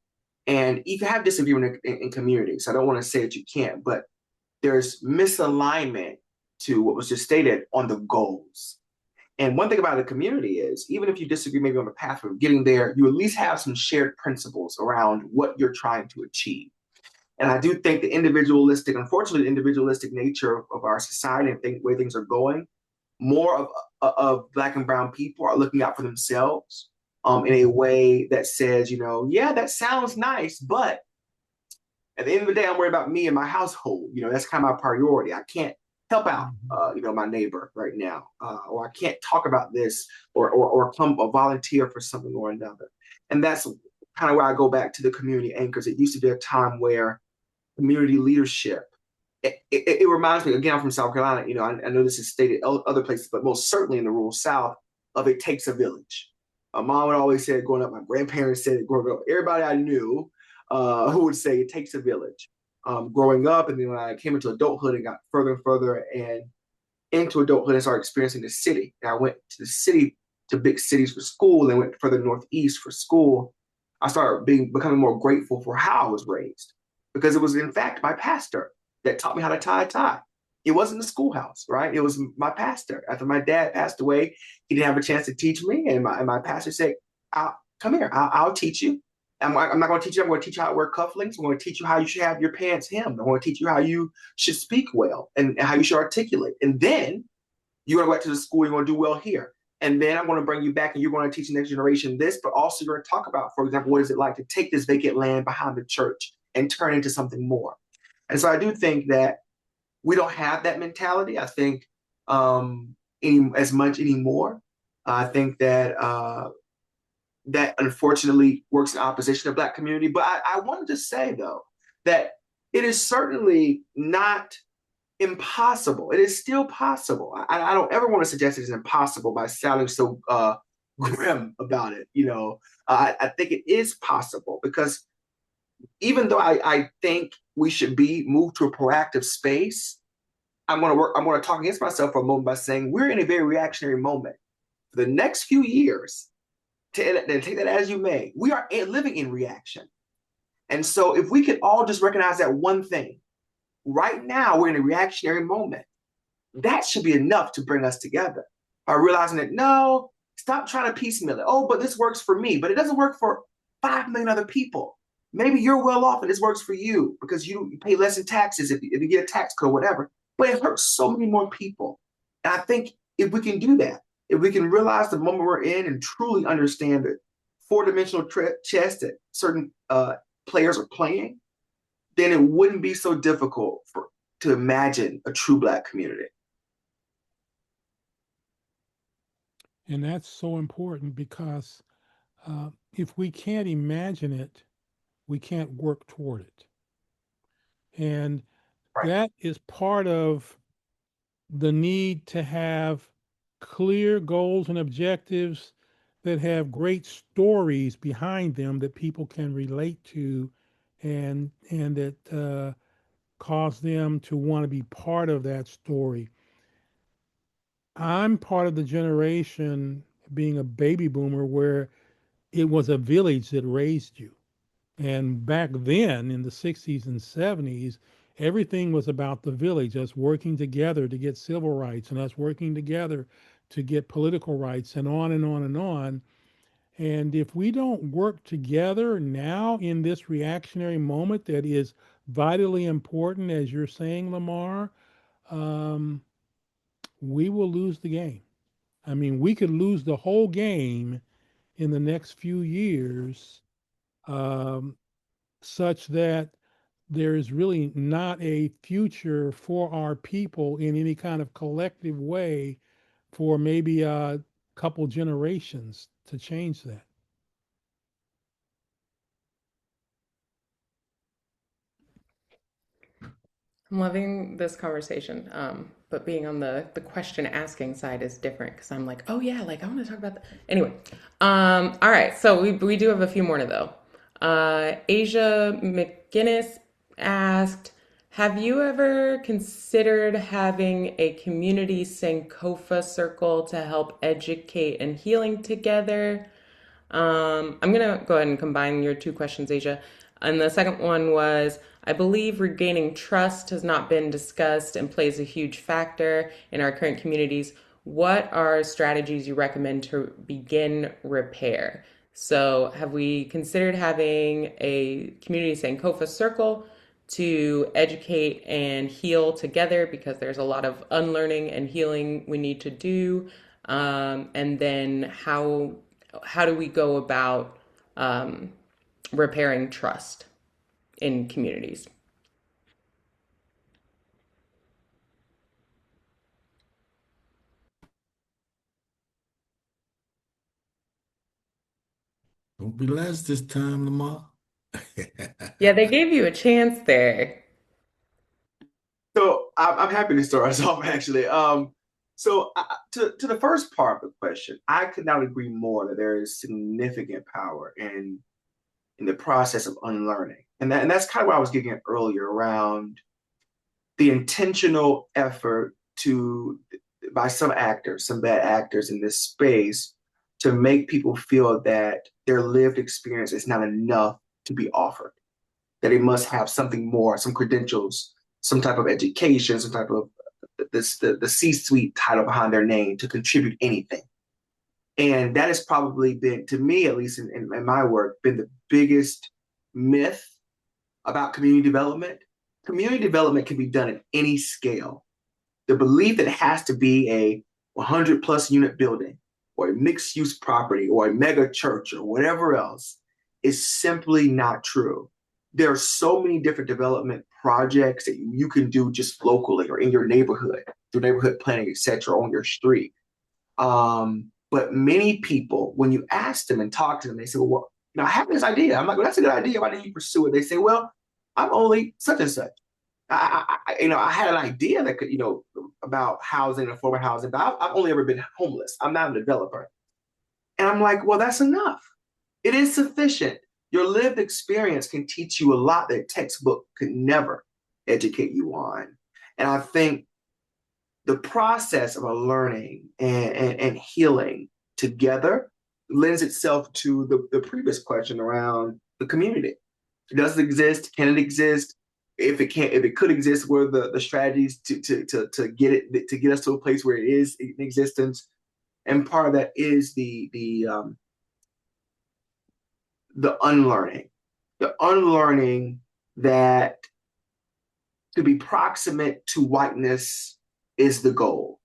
Speaker 4: and you can have disagreement in communities. I don't want to say that you can't, but there's misalignment to what was just stated on the goals. And one thing about a community is, even if you disagree maybe on the path of getting there, you at least have some shared principles around what you're trying to achieve. And I do think the individualistic, unfortunately, the individualistic nature of our society and the way things are going, more of Black and Brown people are looking out for themselves in a way that says, yeah, that sounds nice, but at the end of the day, I'm worried about me and my household. That's kind of my priority. I can't help out, my neighbor right now, or I can't talk about this, or come a volunteer for something or another. And that's kind of where I go back to the community anchors. It used to be a time where community leadership. It reminds me, again, I'm from South Carolina. I know this is stated other places, but most certainly in the rural South, of it takes a village. My mom would always say it growing up. My grandparents said it growing up. Everybody I knew who would say it takes a village. Growing up, and then when I came into adulthood and got further and further and into adulthood and started experiencing the city. And I went to the city, to big cities for school, and went further northeast for school. I started becoming more grateful for how I was raised, because it was in fact my pastor that taught me how to tie a tie. It wasn't the schoolhouse, right? It was my pastor. After my dad passed away, he didn't have a chance to teach me, and my pastor said, "Come here, I'll teach you. I'm not going to teach you. I'm going to teach you how to wear cufflinks. I'm going to teach you how you should have your pants hemmed. I'm going to teach you how you should speak well and how you should articulate. And then you're going to go back to the school. You're going to do well here. And then I'm going to bring you back and you're going to teach the next generation this, but also you're going to talk about, for example, what is it like to take this vacant land behind the church and turn it into something more." And so I do think that we don't have that mentality, I think, as much anymore. I think that unfortunately works in opposition to Black community. But I wanted to say, though, that it is certainly not impossible. It is still possible. I don't ever want to suggest it's impossible by sounding so grim about it. I think it is possible, because even though I think we should be moved to a proactive space, I'm going to talk against myself for a moment by saying we're in a very reactionary moment. For the next few years, take that as you may, we are living in reaction. And so if we could all just recognize that one thing, right now we're in a reactionary moment, that should be enough to bring us together. By realizing that, no, stop trying to piecemeal it. Oh, but this works for me, but it doesn't work for 5 million other people. Maybe you're well off and this works for you because you pay less in taxes if you get a tax code, whatever. But it hurts so many more people. And I think if we can do that, if we can realize the moment we're in and truly understand the four-dimensional chess that certain players are playing, then it wouldn't be so difficult to imagine a true Black community.
Speaker 5: And that's so important because if we can't imagine it, we can't work toward it. And
Speaker 4: Right.
Speaker 5: that is part of the need to have clear goals and objectives that have great stories behind them that people can relate to, and that cause them to want to be part of that story. I'm part of the generation, being a baby boomer, where it was a village that raised you. And back then in the 60s and 70s, everything was about the village, us working together to get civil rights and us working together to get political rights, and on and on and on. And if we don't work together now in this reactionary moment that is vitally important, as you're saying, Lamar, um, we will lose the game. I mean, we could lose the whole game in the next few years, um, such that there is really not a future for our people in any kind of collective way for maybe a couple generations to change that.
Speaker 2: I'm loving this conversation, but being on the question asking side is different because I'm like, oh yeah, like I want to talk about that. Anyway, all right, so we do have a few more to though. Asia McGinnis asked, Have you ever considered having a community Sankofa circle to help educate and healing together? I'm going to go ahead and combine your two questions, Asia. And the second one was, I believe regaining trust has not been discussed and plays a huge factor in our current communities. What are strategies you recommend to begin repair? So, have we considered having a community Sankofa circle to educate and heal together because there's a lot of unlearning and healing we need to do? And then how do we go about repairing trust in communities?
Speaker 3: Don't be last this time, Lamar.
Speaker 2: Yeah, they gave you a chance there.
Speaker 4: So I'm happy to start us off actually. To the first part of the question, I could not agree more that there is significant power in the process of unlearning, and that's kind of what I was getting at earlier around the intentional effort to by some actors, some bad actors in this space, to make people feel that their lived experience is not enough to be offered, that it must have something more, some credentials, some type of education, some type of the C-suite title behind their name to contribute anything. And that has probably been, to me, at least in my work, been the biggest myth about community development. Community development can be done at any scale. The belief that it has to be a 100 plus unit building or a mixed use property or a mega church or whatever else is simply not true. There are so many different development projects that you can do just locally or in your neighborhood through neighborhood planning, et cetera, on your street. But many people, when you ask them and talk to them, they say, well, I have this idea. I'm like, well, that's a good idea. Why didn't you pursue it? They say, well, I'm only such and such. I had an idea that could, about housing and affordable housing, but I've only ever been homeless. I'm not a developer. And I'm like, well, that's enough. It is sufficient. Your lived experience can teach you a lot that a textbook could never educate you on. And I think the process of a learning and healing together lends itself to the previous question around the community. Does it exist? Can it exist? If it could exist, what are the strategies to get us to a place where it is in existence? And part of that is the unlearning that to be proximate to whiteness is the goal.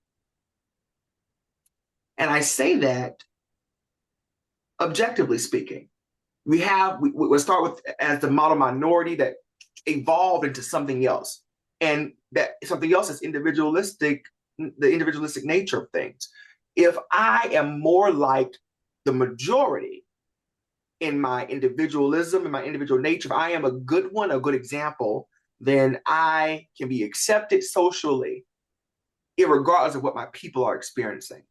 Speaker 4: And I say that objectively speaking. We'll start with as the model minority that evolved into something else. And that something else is individualistic, the individualistic nature of things. If I am more like the majority in my individualism, in my individual nature, if I am a good one, a good example, then I can be accepted socially, regardless of what my people are experiencing.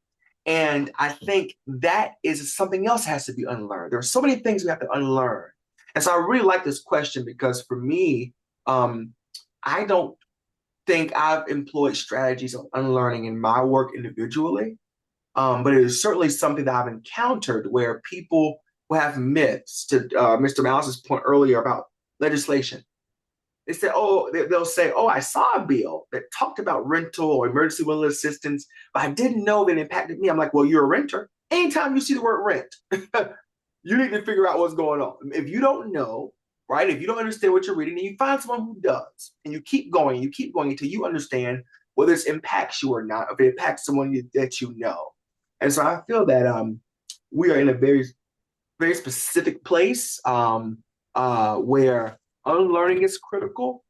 Speaker 4: And I think that is something else has to be unlearned. There are so many things we have to unlearn. And so I really like this question because for me, I don't think I've employed strategies of unlearning in my work individually, but it is certainly something that I've encountered where people who have myths, to Mr. Mouse's point earlier about legislation. They say, they'll say, I saw a bill that talked about rental or emergency rental assistance, but I didn't know that it impacted me. I'm like, well, you're a renter. Anytime you see the word rent, you need to figure out what's going on. If you don't know, right? If you don't understand what you're reading, then you find someone who does, and you keep going until you understand whether this impacts you or not, if it impacts someone that you know. And so I feel that we are in a very, very specific place where unlearning is critical.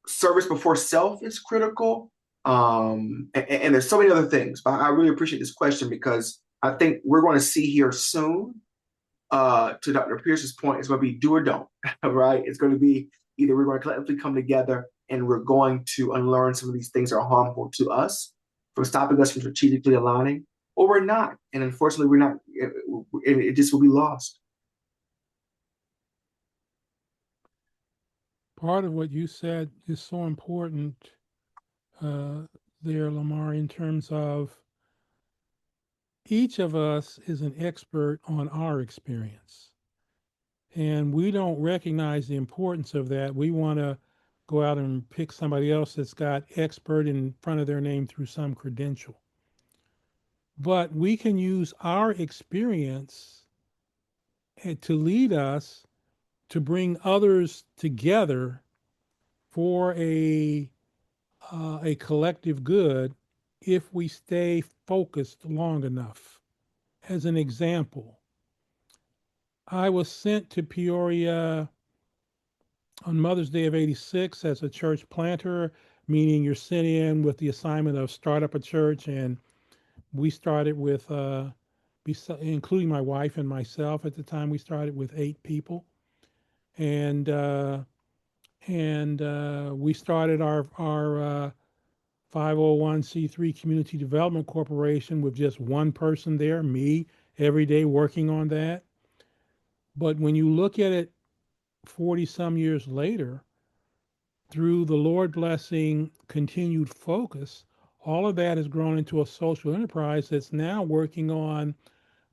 Speaker 4: Service before self is critical. And there's so many other things. But I really appreciate this question because I think we're going to see here soon, to Dr. Pierce's point, it's going to be do or don't, right? It's going to be either we're going to collectively come together and we're going to unlearn some of these things that are harmful to us from stopping us from strategically aligning, or we're not. And unfortunately, we're not, it just will be lost.
Speaker 5: part of what you said is so important uh, there, Lamar, in terms of each of us is an expert on our experience. And we don't recognize the importance of that. We want to go out and pick somebody else that's got expert in front of their name through some credential. But we can use our experience to lead us to bring others together for a collective good if we stay focused long enough. As an example, I was sent to Peoria on Mother's Day of '86 as a church planter, meaning you're sent in with the assignment of start up a church. And we started with, including my wife and myself at the time, we started with 8 people. And we started our 501c3 Community Development Corporation with just one person there, me, every day working on that. But when you look at it 40 some years later, through the Lord blessing continued focus, all of that has grown into a social enterprise that's now working on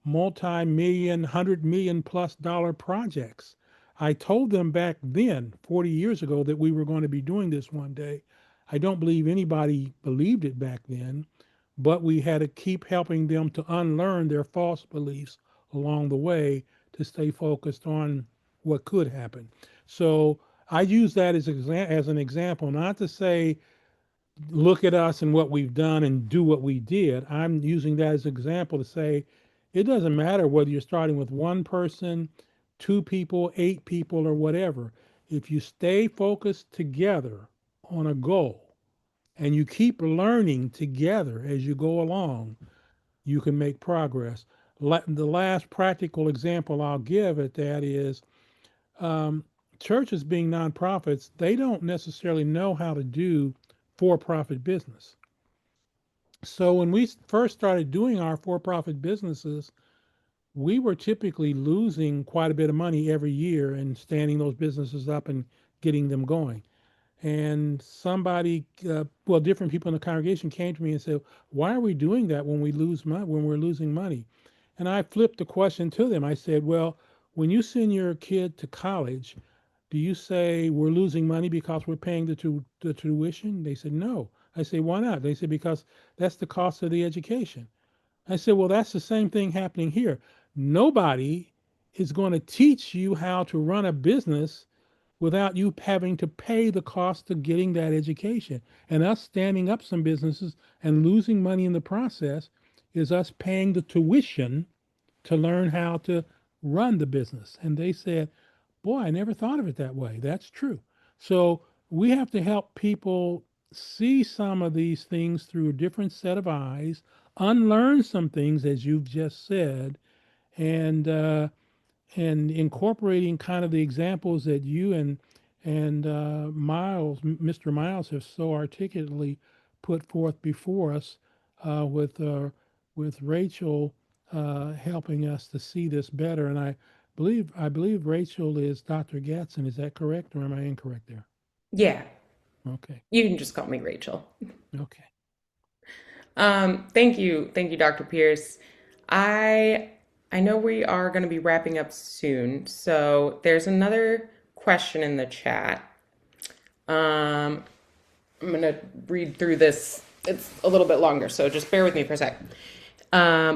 Speaker 5: multi-million, 100 million plus dollar projects. I told them back then, 40 years ago, that we were going to be doing this one day. I don't believe anybody believed it back then, but we had to keep helping them to unlearn their false beliefs along the way to stay focused on what could happen. So I use that as an example, not to say look at us and what we've done and do what we did. I'm using that as an example to say it doesn't matter whether you're starting with one person, 2 people, 8 people, or whatever. If you stay focused together on a goal and you keep learning together as you go along, you can make progress. The last practical example I'll give at that is um, churches being nonprofits, they don't necessarily know how to do for profit business. So when we first started doing our for profit businesses, we were typically losing quite a bit of money every year and standing those businesses up and getting them going. And well, different people in the congregation came to me and said, "Why are we doing that when we lose money, when we're losing money?" And I flipped the question to them. I said, "Well, when you send your kid to college, do you say we're losing money because we're paying the tuition?" They said, "No." I say, "Why not?" They said, "Because that's the cost of the education." I said, "Well, that's the same thing happening here. Nobody is going to teach you how to run a business without you having to pay the cost of getting that education. And us standing up some businesses and losing money in the process is us paying the tuition to learn how to run the business." And they said, "Boy, I never thought of it that way." That's true. So we have to help people see some of these things through a different set of eyes, unlearn some things, as you've just said, and incorporating kind of the examples that you and Mr. Miles, have so articulately put forth before us, with Rachel helping us to see this better. And I believe Rachel is Dr. Gatson. Is that correct, or am I incorrect there?
Speaker 2: Yeah,
Speaker 5: Okay.
Speaker 2: you can just call me Rachel.
Speaker 5: Okay.
Speaker 2: Thank you, Dr. Pierce. I I know we are going to be wrapping up soon, so there's another question in the chat. Um, I'm going to read through this. It's a little bit longer, so just bear with me for a sec.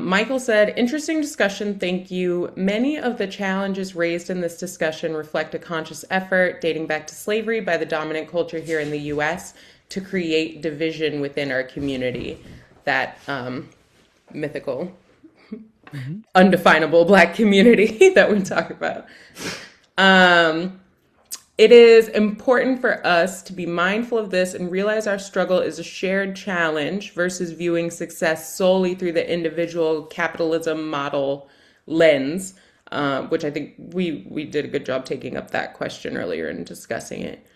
Speaker 2: Michael said, interesting discussion, thank you. Many of the challenges raised in this discussion reflect a conscious effort dating back to slavery by the dominant culture here in the US to create division within our community. That mythical,
Speaker 5: Mm-hmm.
Speaker 2: undefinable Black community that we talk about. Um, It is important for us to be mindful of this and realize our struggle is a shared challenge versus viewing success solely through the individual capitalism model lens, which I think we did a good job taking up that question earlier and discussing it.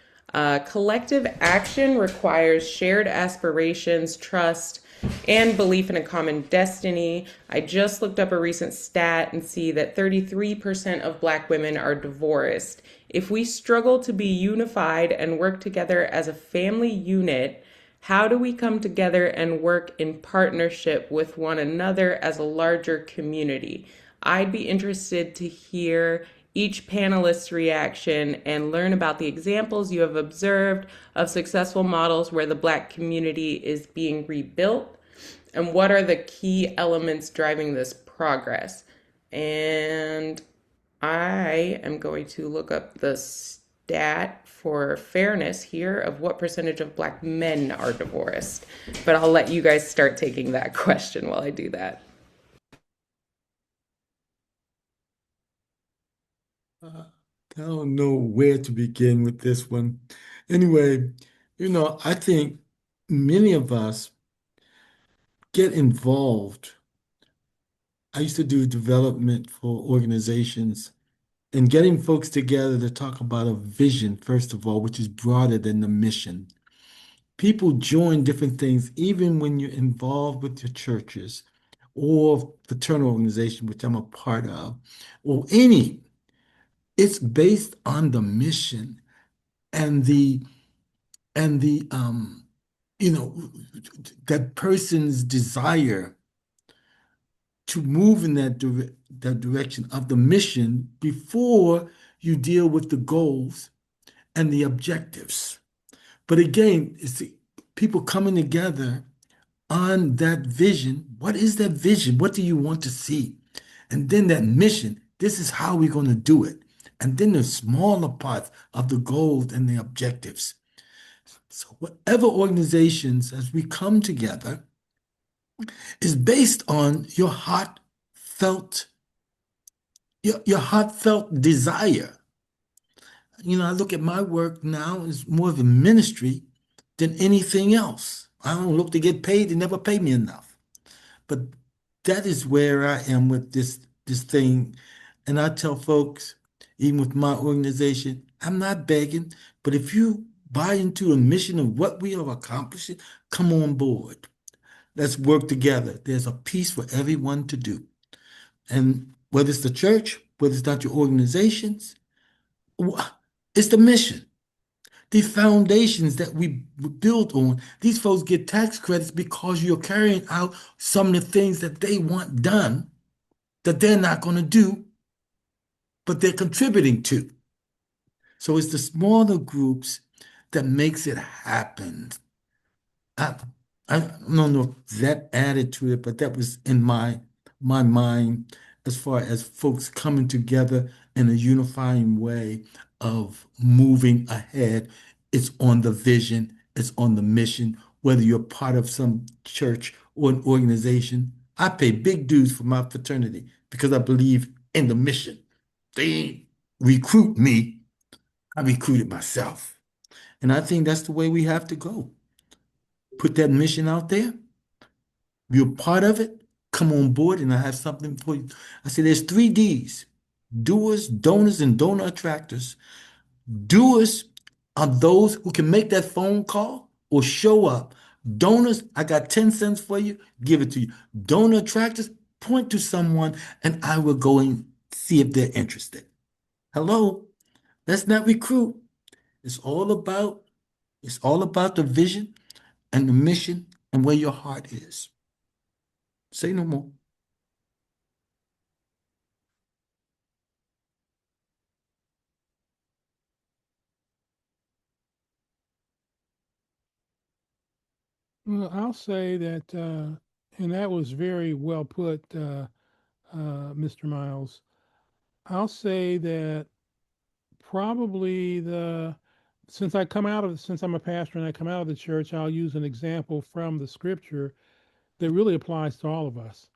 Speaker 2: Collective action requires shared aspirations, trust, and belief in a common destiny. I just looked up a recent stat and see that 33% of Black women are divorced. If we struggle to be unified and work together as a family unit, how do we come together and work in partnership with one another as a larger community? I'd be interested to hear each panelist's reaction and learn about the examples you have observed of successful models where the Black community is being rebuilt, and what are the key elements driving this progress. And I am going to look up the stat for fairness here of what percentage of Black men are divorced. But I'll let you guys start taking that question while I do that.
Speaker 3: Uh, I don't know where to begin with this one. Anyway, I think many of us get involved. I used to do development for organizations and getting folks together to talk about a vision, first of all, which is broader than the mission. People join different things, even when you're involved with your churches or fraternal organization, which I'm a part of, or any. It's based on the mission and the you know that person's desire to move in that direction of the mission before you deal with the goals and the objectives. But again, it's the people coming together on that vision. What is that vision? What do you want to see? And then that mission, this is how we're going to do it. And then the smaller parts of the goals and the objectives. So whatever organizations, as we come together, is based on your heartfelt desire. I look at my work now as more of a ministry than anything else. I don't look to get paid. They never pay me enough. But that is where I am with this thing. And I tell folks, even with my organization, I'm not begging, but if you buy into a mission of what we are accomplishing, come on board. Let's work together. There's a piece for everyone to do. And whether it's the church, whether it's not your organizations, it's the mission. The foundations that we build on, these folks get tax credits because you're carrying out some of the things that they want done that they're not going to do, but they're contributing to. So it's the smaller groups that makes it happen. I, I don't know if that added to it, but that was in my mind as far as folks coming together in a unifying way of moving ahead. It's on the vision, it's on the mission, whether you're part of some church or an organization. I pay big dues for my fraternity because I believe in the mission. They didn't recruit me, I recruited myself. And I think that's the way we have to go. Put that mission out there. You're part of it. Come on board, and I have something for you. I say there's 3 Ds: doers, donors, and donor attractors. Doers are those who can make that phone call or show up. Donors, I got 10 cents for you, give it to you. Donor attractors, point to someone, and I will go and see if they're interested. Hello, let's not recruit. It's all about it's all about the vision and the mission and where your heart is. Say no more.
Speaker 5: Well, I'll say that, and that was very well put, Mr. Miles. I'll say that probably since I'm a pastor and I come out of the church, I'll use an example from the scripture that really applies to all of us.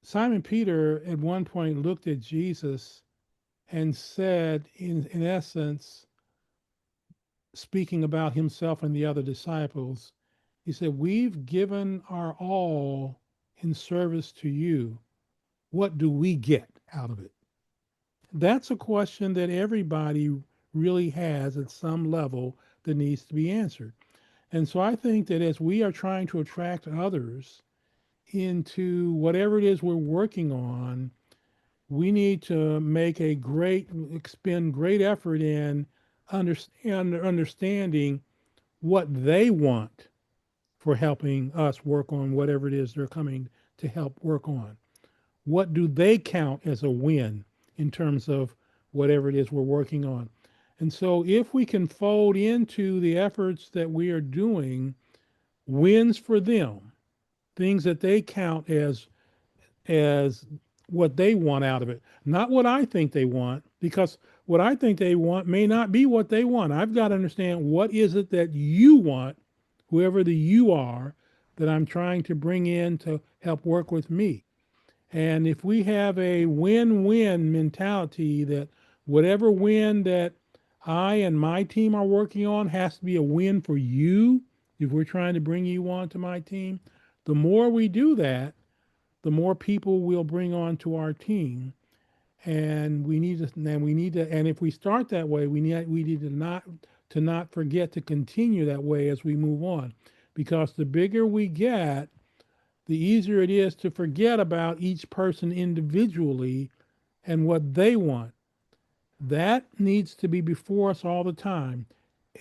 Speaker 5: Simon Peter at one point looked at Jesus and said, in essence, speaking about himself and the other disciples, he said, "We've given our all in service to you. What do we get out of it?" That's a question that everybody really has at some level that needs to be answered. And so I think that as we are trying to attract others into whatever it is we're working on, we need to expend great effort in understanding what they want for helping us work on whatever it is they're coming to help work on. What do they count as a win in terms of whatever it is we're working on? And so if we can fold into the efforts that we are doing wins for them, things that they count as what they want out of it, not what I think they want, because what I think they want may not be what they want. I've got to understand what is it that you want, whoever the you are, that I'm trying to bring in to help work with me. And if we have a win-win mentality that whatever win that I and my team are working on has to be a win for you, if we're trying to bring you on to my team, the more we do that, the more people we'll bring on to our team. And if we start that way, we need to not forget to continue that way as we move on. Because the bigger we get, the easier it is to forget about each person individually and what they want. That needs to be before us all the time.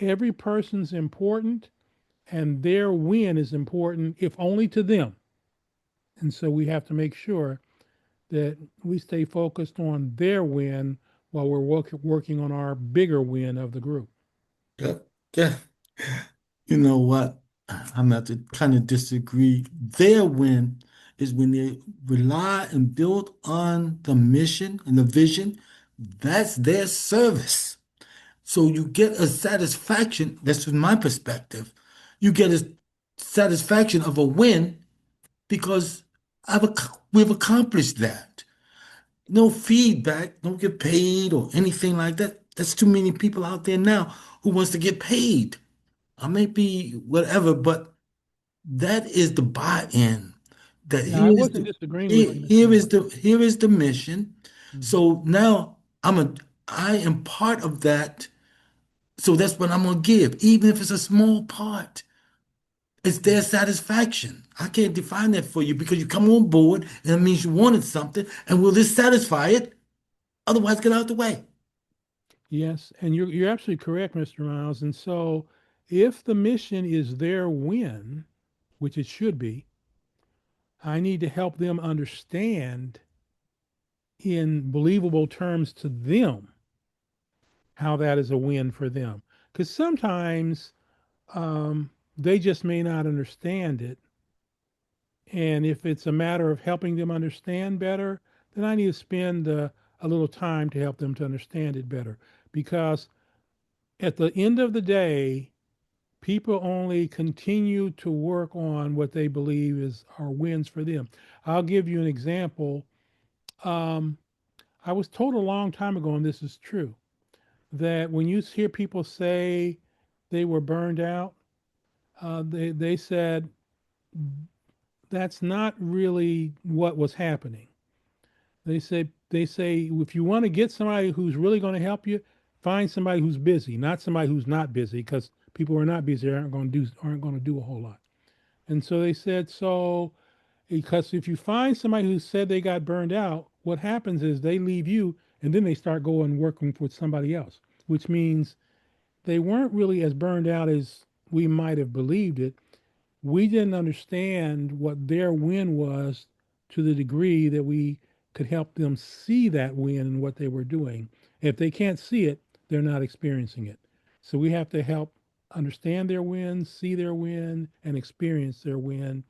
Speaker 5: Every person's important and their win is important, if only to them. And so we have to make sure that we stay focused on their win while we're working on our bigger win of the group.
Speaker 3: Yeah, yeah. You know what? I'm going to kind of disagree. Their win is when they rely and build on the mission and the vision. That's their service. So you get a satisfaction. That's from my perspective. You get a satisfaction of a win because we've accomplished that. No feedback, don't get paid or anything like that. That's too many people out there now who wants to get paid. I may be whatever, but that is the buy-in. That
Speaker 5: Yeah, I
Speaker 3: here is
Speaker 5: wasn't
Speaker 3: the
Speaker 5: disagreeing with
Speaker 3: here,
Speaker 5: you, Mr.
Speaker 3: here is
Speaker 5: Miles.
Speaker 3: the mission.
Speaker 5: Mhm.
Speaker 3: So now I am part of that. So that's what I'm gonna give, even if it's a small part. It's their satisfaction. I can't define that for you because you come on board and it means you wanted something, and will this satisfy it? Otherwise, get out the way.
Speaker 5: Yes, and you're absolutely correct, Mr. Miles. And so, if the mission is their win, which it should be, I need to help them understand in believable terms to them how that is a win for them. Because sometimes they just may not understand it. And if it's a matter of helping them understand better, then I need to spend a little time to help them to understand it better. Because at the end of the day, people only continue to work on what they believe are wins for them. I'll give you an example. Um, I was told a long time ago, and this is true, that when you hear people say they were burned out, they said that's not really what was happening. They say if you want to get somebody who's really going to help you, find somebody who's busy, not somebody who's not busy, because people who are not busy aren't going to do a whole lot. And so they said so because if you find somebody who said they got burned out, what happens is they leave you and then they start going working with somebody else, which means they weren't really as burned out as we might have believed it. We didn't understand what their win was to the degree that we could help them see that win and what they were doing. If they can't see it, they're not experiencing it. So we have to help understand their win, see their win, and experience their win.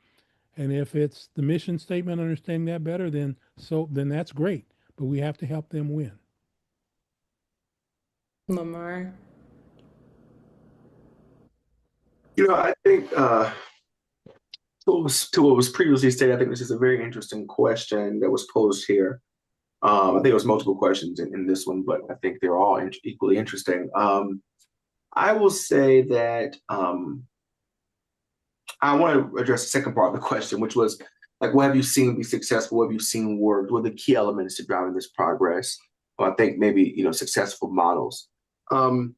Speaker 5: And if it's the mission statement, understanding that better, then that's great. But we have to help them win.
Speaker 2: Lamar.
Speaker 4: I think to what was previously stated, I think this is a very interesting question that was posed here. I think there was multiple questions in this one, but I think they're all equally interesting. I will say that I want to address the second part of the question, which was like, what have you seen be successful? What have you seen work? What are the key elements to driving this progress? Well, I think maybe successful models. Um,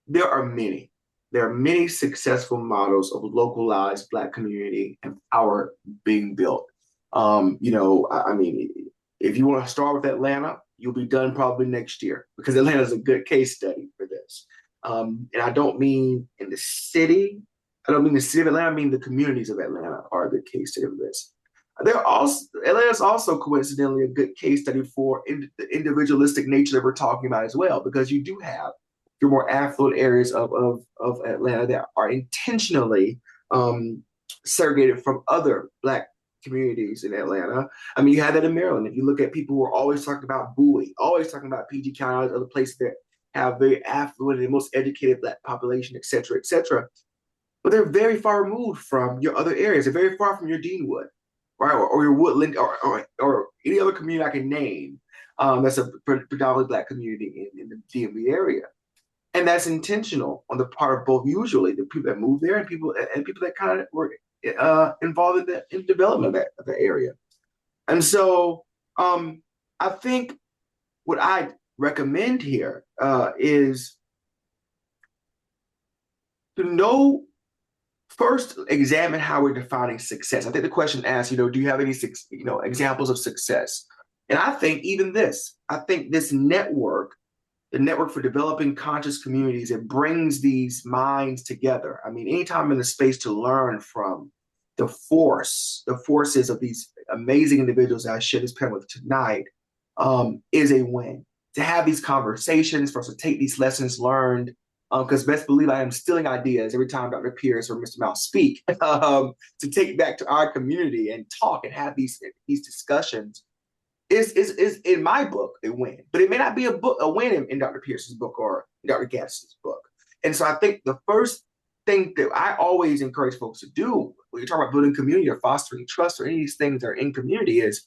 Speaker 4: there are many. there are many successful models of localized Black community and power being built. I mean, if you want to start with Atlanta, you'll be done probably next year because Atlanta is a good case study for this. And I don't mean in the city. I don't mean the city of Atlanta. I mean the communities of Atlanta are the case study of this. Atlanta is also coincidentally a good case study for the individualistic nature that we're talking about as well, because you do have your more affluent areas of Atlanta that are intentionally um, segregated from other Black communities in Atlanta. I mean, you have that in Maryland. If you look at people who are always talking about Bowie, always talking about PG County, other places that have very affluent and most educated Black population, et cetera, et cetera. But they're very far removed from your other areas. They're very far from your Deanwood, right, or your Woodland, or any other community I can name that's a predominantly Black community in the DMV area. And that's intentional on the part of both usually the people that move there and people that kind of were involved in development of that area. And so I think what I recommend here is to know first examine how we're defining success. I think the question asks, do you have any examples of success? And I think even this, I think this network, the network for developing conscious communities, it brings these minds together. I mean, anytime I'm in the space to learn from the forces of these amazing individuals that I share this pen with tonight, is a win. To have these conversations, for us to take these lessons learned, because best believe I am stealing ideas every time Dr. Pierce or Mr. Mouse speak, to take back to our community and talk and have these discussions is in my book a win, but it may not be a win in Dr. Pierce's book or Dr. Gadsden's book. And so I think the first thing that I always encourage folks to do when you're talking about building community or fostering trust or any of these things that are in community is,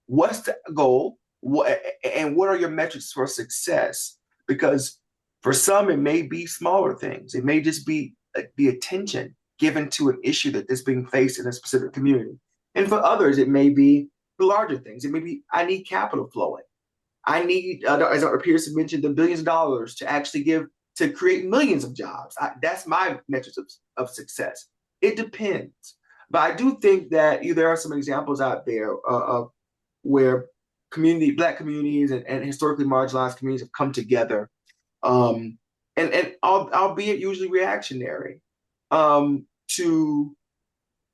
Speaker 4: what's the goal? And what are your metrics for success? Because for some, it may be smaller things. It may just be the attention given to an issue that is being faced in a specific community. And for others, it may be the larger things. It may be, I need capital flowing. I need, as Dr. Pearson mentioned, the billions of dollars to actually to create millions of jobs. That's my metrics of success. It depends. But I do think that there are some examples out there of where Black communities and historically marginalized communities have come together, and albeit usually reactionary, to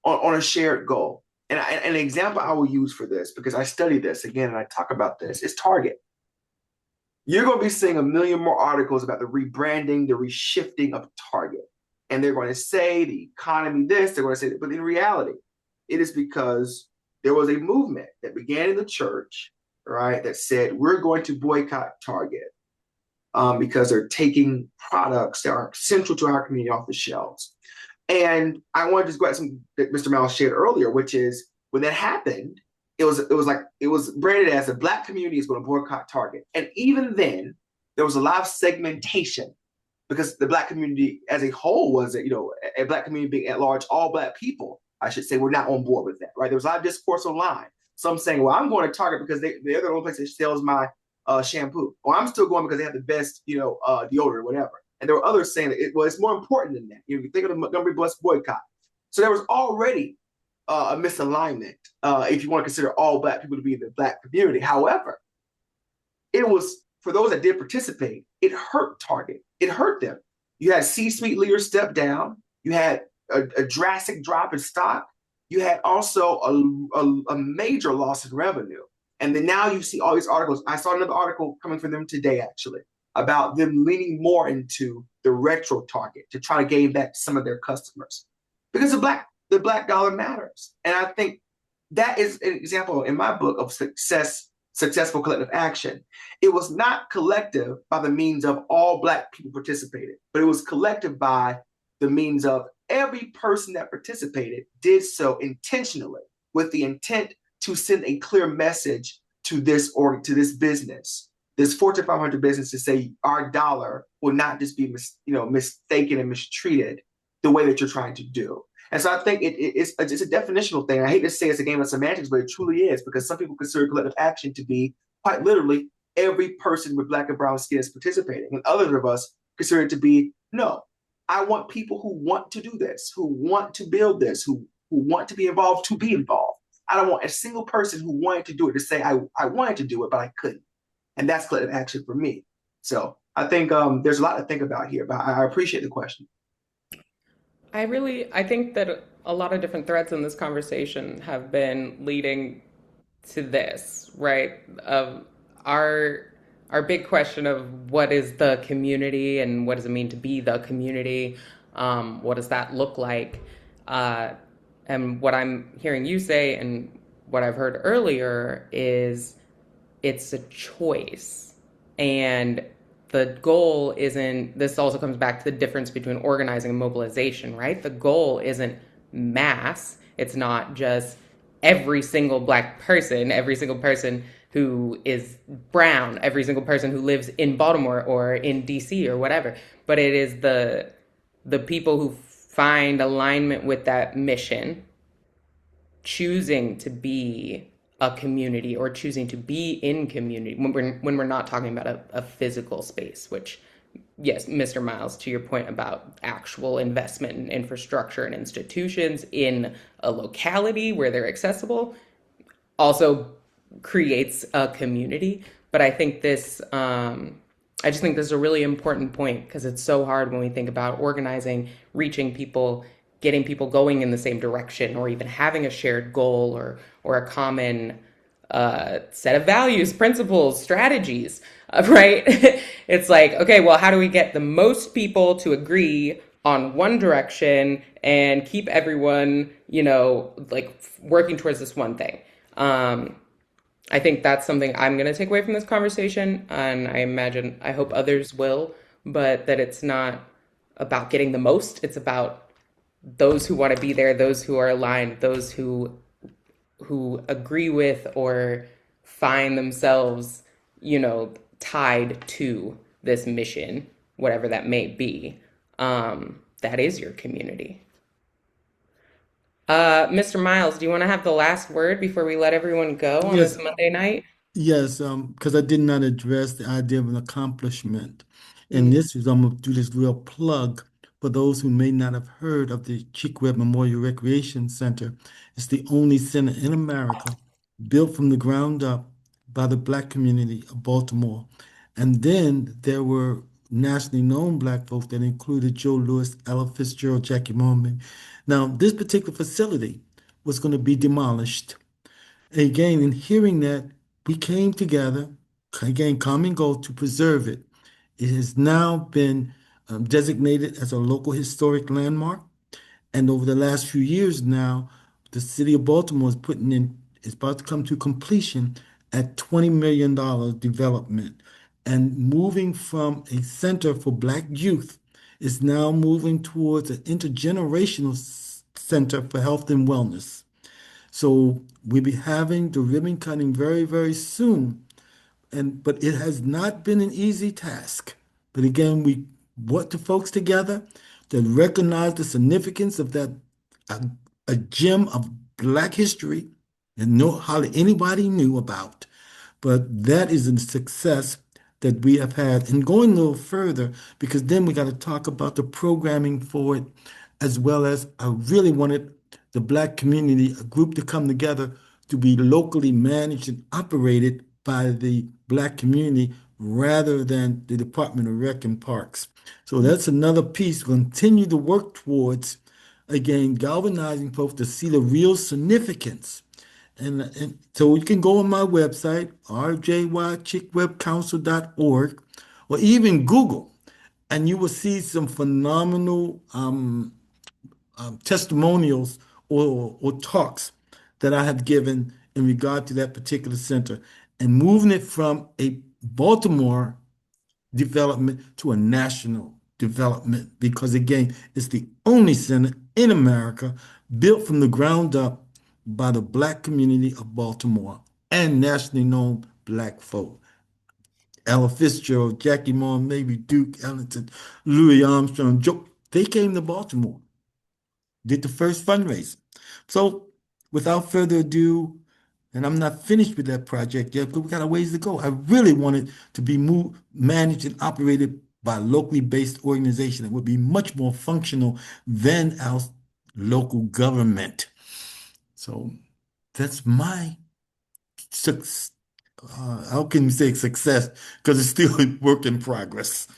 Speaker 4: on a shared goal. And an example I will use for this, because I study this again and I talk about this, is Target. You're going to be seeing a million more articles about the rebranding, the reshifting of Target. And they're going to say the economy this, they're going to say that, but in reality, it is because there was a movement that began in the church, right, that said, we're going to boycott Target because they're taking products that are central to our community off the shelves. And I want to just go at something that Mr. Mal shared earlier, which is when that happened, it was branded as the Black community is going to boycott Target. And even then, there was a lot of segmentation because the Black community as a whole was, a Black community being at large, all Black people, I should say, were not on board with that, right? There was a lot of discourse online. Some saying, well, I'm going to Target because they're the only place that sells my shampoo. Or I'm still going because they have the best, deodorant or whatever. And there were others saying that it's more important than that. You think of the Montgomery bus boycott. So there was already a misalignment if you want to consider all Black people to be in the Black community. However, it was, for those that did participate, it hurt Target. It hurt them. You had C-suite leaders step down. You had a drastic drop in stock. You had also a major loss in revenue. And then now you see all these articles. I saw another article coming from them today, actually, about them leaning more into the retro Target to try to gain back some of their customers. Because the black dollar matters. And I think that is an example in my book of successful collective action. It was not collective by the means of all Black people participated, but it was collective by the means of every person that participated did so intentionally with the intent to send a clear message to this business, this Fortune 500 business, to say our dollar will not just be mistaken and mistreated the way that you're trying to do. And so I think it's a definitional thing. I hate to say it's a game of semantics, but it truly is, because some people consider collective action to be quite literally every person with Black and brown skin is participating, and others of us consider it to be no. I want people who want to do this, who want to build this, who want to be involved. I don't want a single person who wanted to do it to say I wanted to do it, but I couldn't. And that's collective action for me. So I think there's a lot to think about here, but I appreciate the question.
Speaker 2: I think that a lot of different threads in this conversation have been leading to this, right? Of our our big question of what is the community and what does it mean to be the community? What does that look like? Uh, and what I'm hearing you say and what I've heard earlier is it's a choice. And the goal isn't, this also comes back to the difference between organizing and mobilization, right? The goal isn't mass. It's not just every single black person, every single person who is brown, every single person who lives in Baltimore or in DC or whatever, but it is the people who find alignment with that mission choosing to be a community or choosing to be in community when we're not talking about a physical space, which yes, Mr. Miles, to your point about actual investment in infrastructure and institutions in a locality where they're accessible, also creates a community. But I just think this is a really important point because it's so hard when we think about organizing, reaching people, getting people going in the same direction, or even having a shared goal or a common set of values, principles, strategies, right? It's like, okay, well, how do we get the most people to agree on one direction and keep everyone, like working towards this one thing? I think that's something I'm going to take away from this conversation, and I hope others will, but that it's not about getting the most. It's about those who want to be there, those who are aligned, those who agree with or find themselves, tied to this mission, whatever that may be. That is your community. Mr. Miles, do you want to have the last word before we let everyone go on
Speaker 3: Yes,
Speaker 2: this Monday night?
Speaker 3: yes, because I did not address the idea of an accomplishment. And
Speaker 2: Mm,
Speaker 3: this is, I'm gonna do this real plug for those who may not have heard of the Chick Webb Memorial Recreation Center. It's the only center in America built from the ground up by the Black community of Baltimore. And then there were nationally known Black folks that included Joe Lewis, Ella Fitzgerald, Jackie Mormon. Now, this particular facility was going to be demolished. Again, in hearing that, we came together, again, common goal to preserve it. It has now been designated as a local historic landmark. And over the last few years now, the city of Baltimore is putting in, is about to come to completion at $20 million development. And moving from a center for Black youth is now moving towards an intergenerational center for health and wellness. So we'll be having the ribbon cutting very, very soon. And but it has not been an easy task. But again, we brought the folks together to recognize the significance of that a, a gem of Black history that no hardly anybody knew about. But that is a success that we have had. And going a little further, because then we got to talk about the programming for it, as well as I really wanted the Black community, a group to come together to be locally managed and operated by the Black community rather than the Department of Rec and Parks. So that's another piece we'll continue to work towards, again, galvanizing folks to see the real significance and so you can go on my website, rjychickwebcouncil.org, or even Google, and you will see some phenomenal testimonials or talks that I have given in regard to that particular center and moving it from a Baltimore development to a national development because again, it's the only center in America built from the ground up by the Black community of Baltimore and nationally known Black folk. Ella Fitzgerald, Jackie Moore, maybe Duke Ellington, Louis Armstrong, Joe, they came to Baltimore, did the first fundraiser. So without further ado, and I'm not finished with that project yet, but we got a ways to go. I really want it to be moved, managed, and operated by a locally based organization that would be much more functional than our local government. So that's my success. How can you say success? Because it's still a work in progress.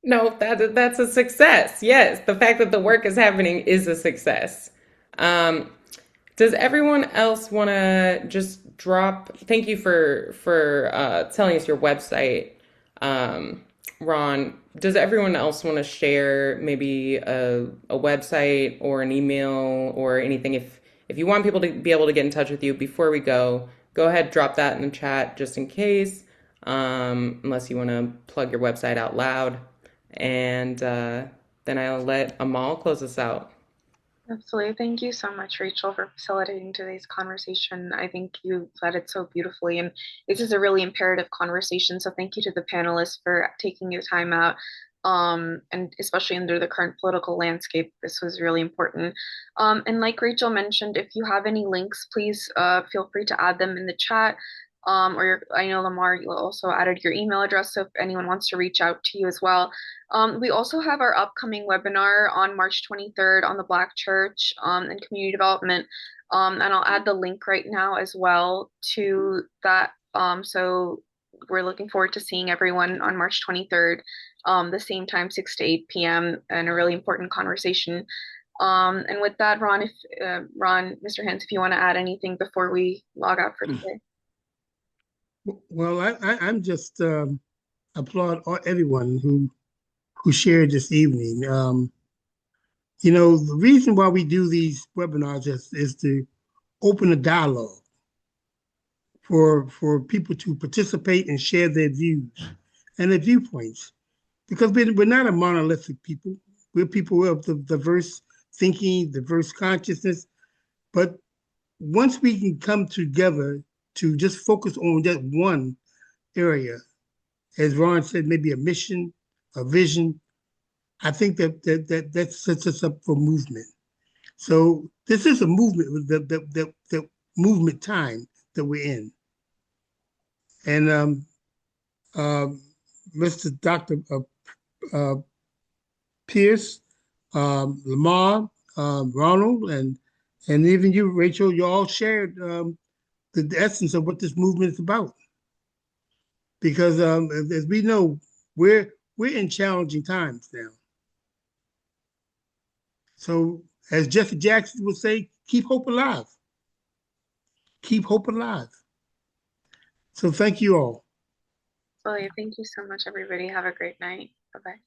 Speaker 2: No, that's a success. Yes, the fact that the work is happening is a success. Um, does everyone else want to just drop? Thank you for telling us your website, um, Ron. Does everyone else want to share maybe a website or an email or anything? If you want people to be able to get in touch with you before we go ahead, drop that in the chat just in case. Unless you want to plug your website out loud. And then I'll let Amal close us out.
Speaker 1: Absolutely. Thank you so much, Rachel, for facilitating today's conversation. I think you led it so beautifully, and this is a really imperative conversation. So thank you to the panelists for taking your time out. And especially under the current political landscape, this was really important. And like Rachel mentioned, if you have any links, please feel free to add them in the chat. I know Lamar, you also added your email address, so if anyone wants to reach out to you as well. We also have our upcoming webinar on March 23rd on the Black Church and community development. And I'll add the link right now as well to that. So we're looking forward to seeing everyone on March 23rd, the same time, 6 to 8 p.m., and a really important conversation. And with that, Ron, Mr. Hans, if you want to add anything before we log out for today.
Speaker 6: Well, I'm just applaud everyone who shared this evening. The reason why we do these webinars is to open a dialogue for people to participate and share their views and their viewpoints. Because we're not a monolithic people. We're people of the diverse thinking, diverse consciousness. But once we can come together to just focus on that one area, as Ron said, maybe a mission, a vision, I think that sets us up for movement. So this is a movement, the movement time that we're in. And Mr. Dr. Pierce, Lamar, Ronald, and even you, Rachel, you all shared the essence of what this movement is about. Because as we know, we're in challenging times now. So as Jesse Jackson would say, keep hope alive. Keep hope alive. So thank you all.
Speaker 1: Absolutely. Thank you so much, everybody. Have a great night. Bye bye.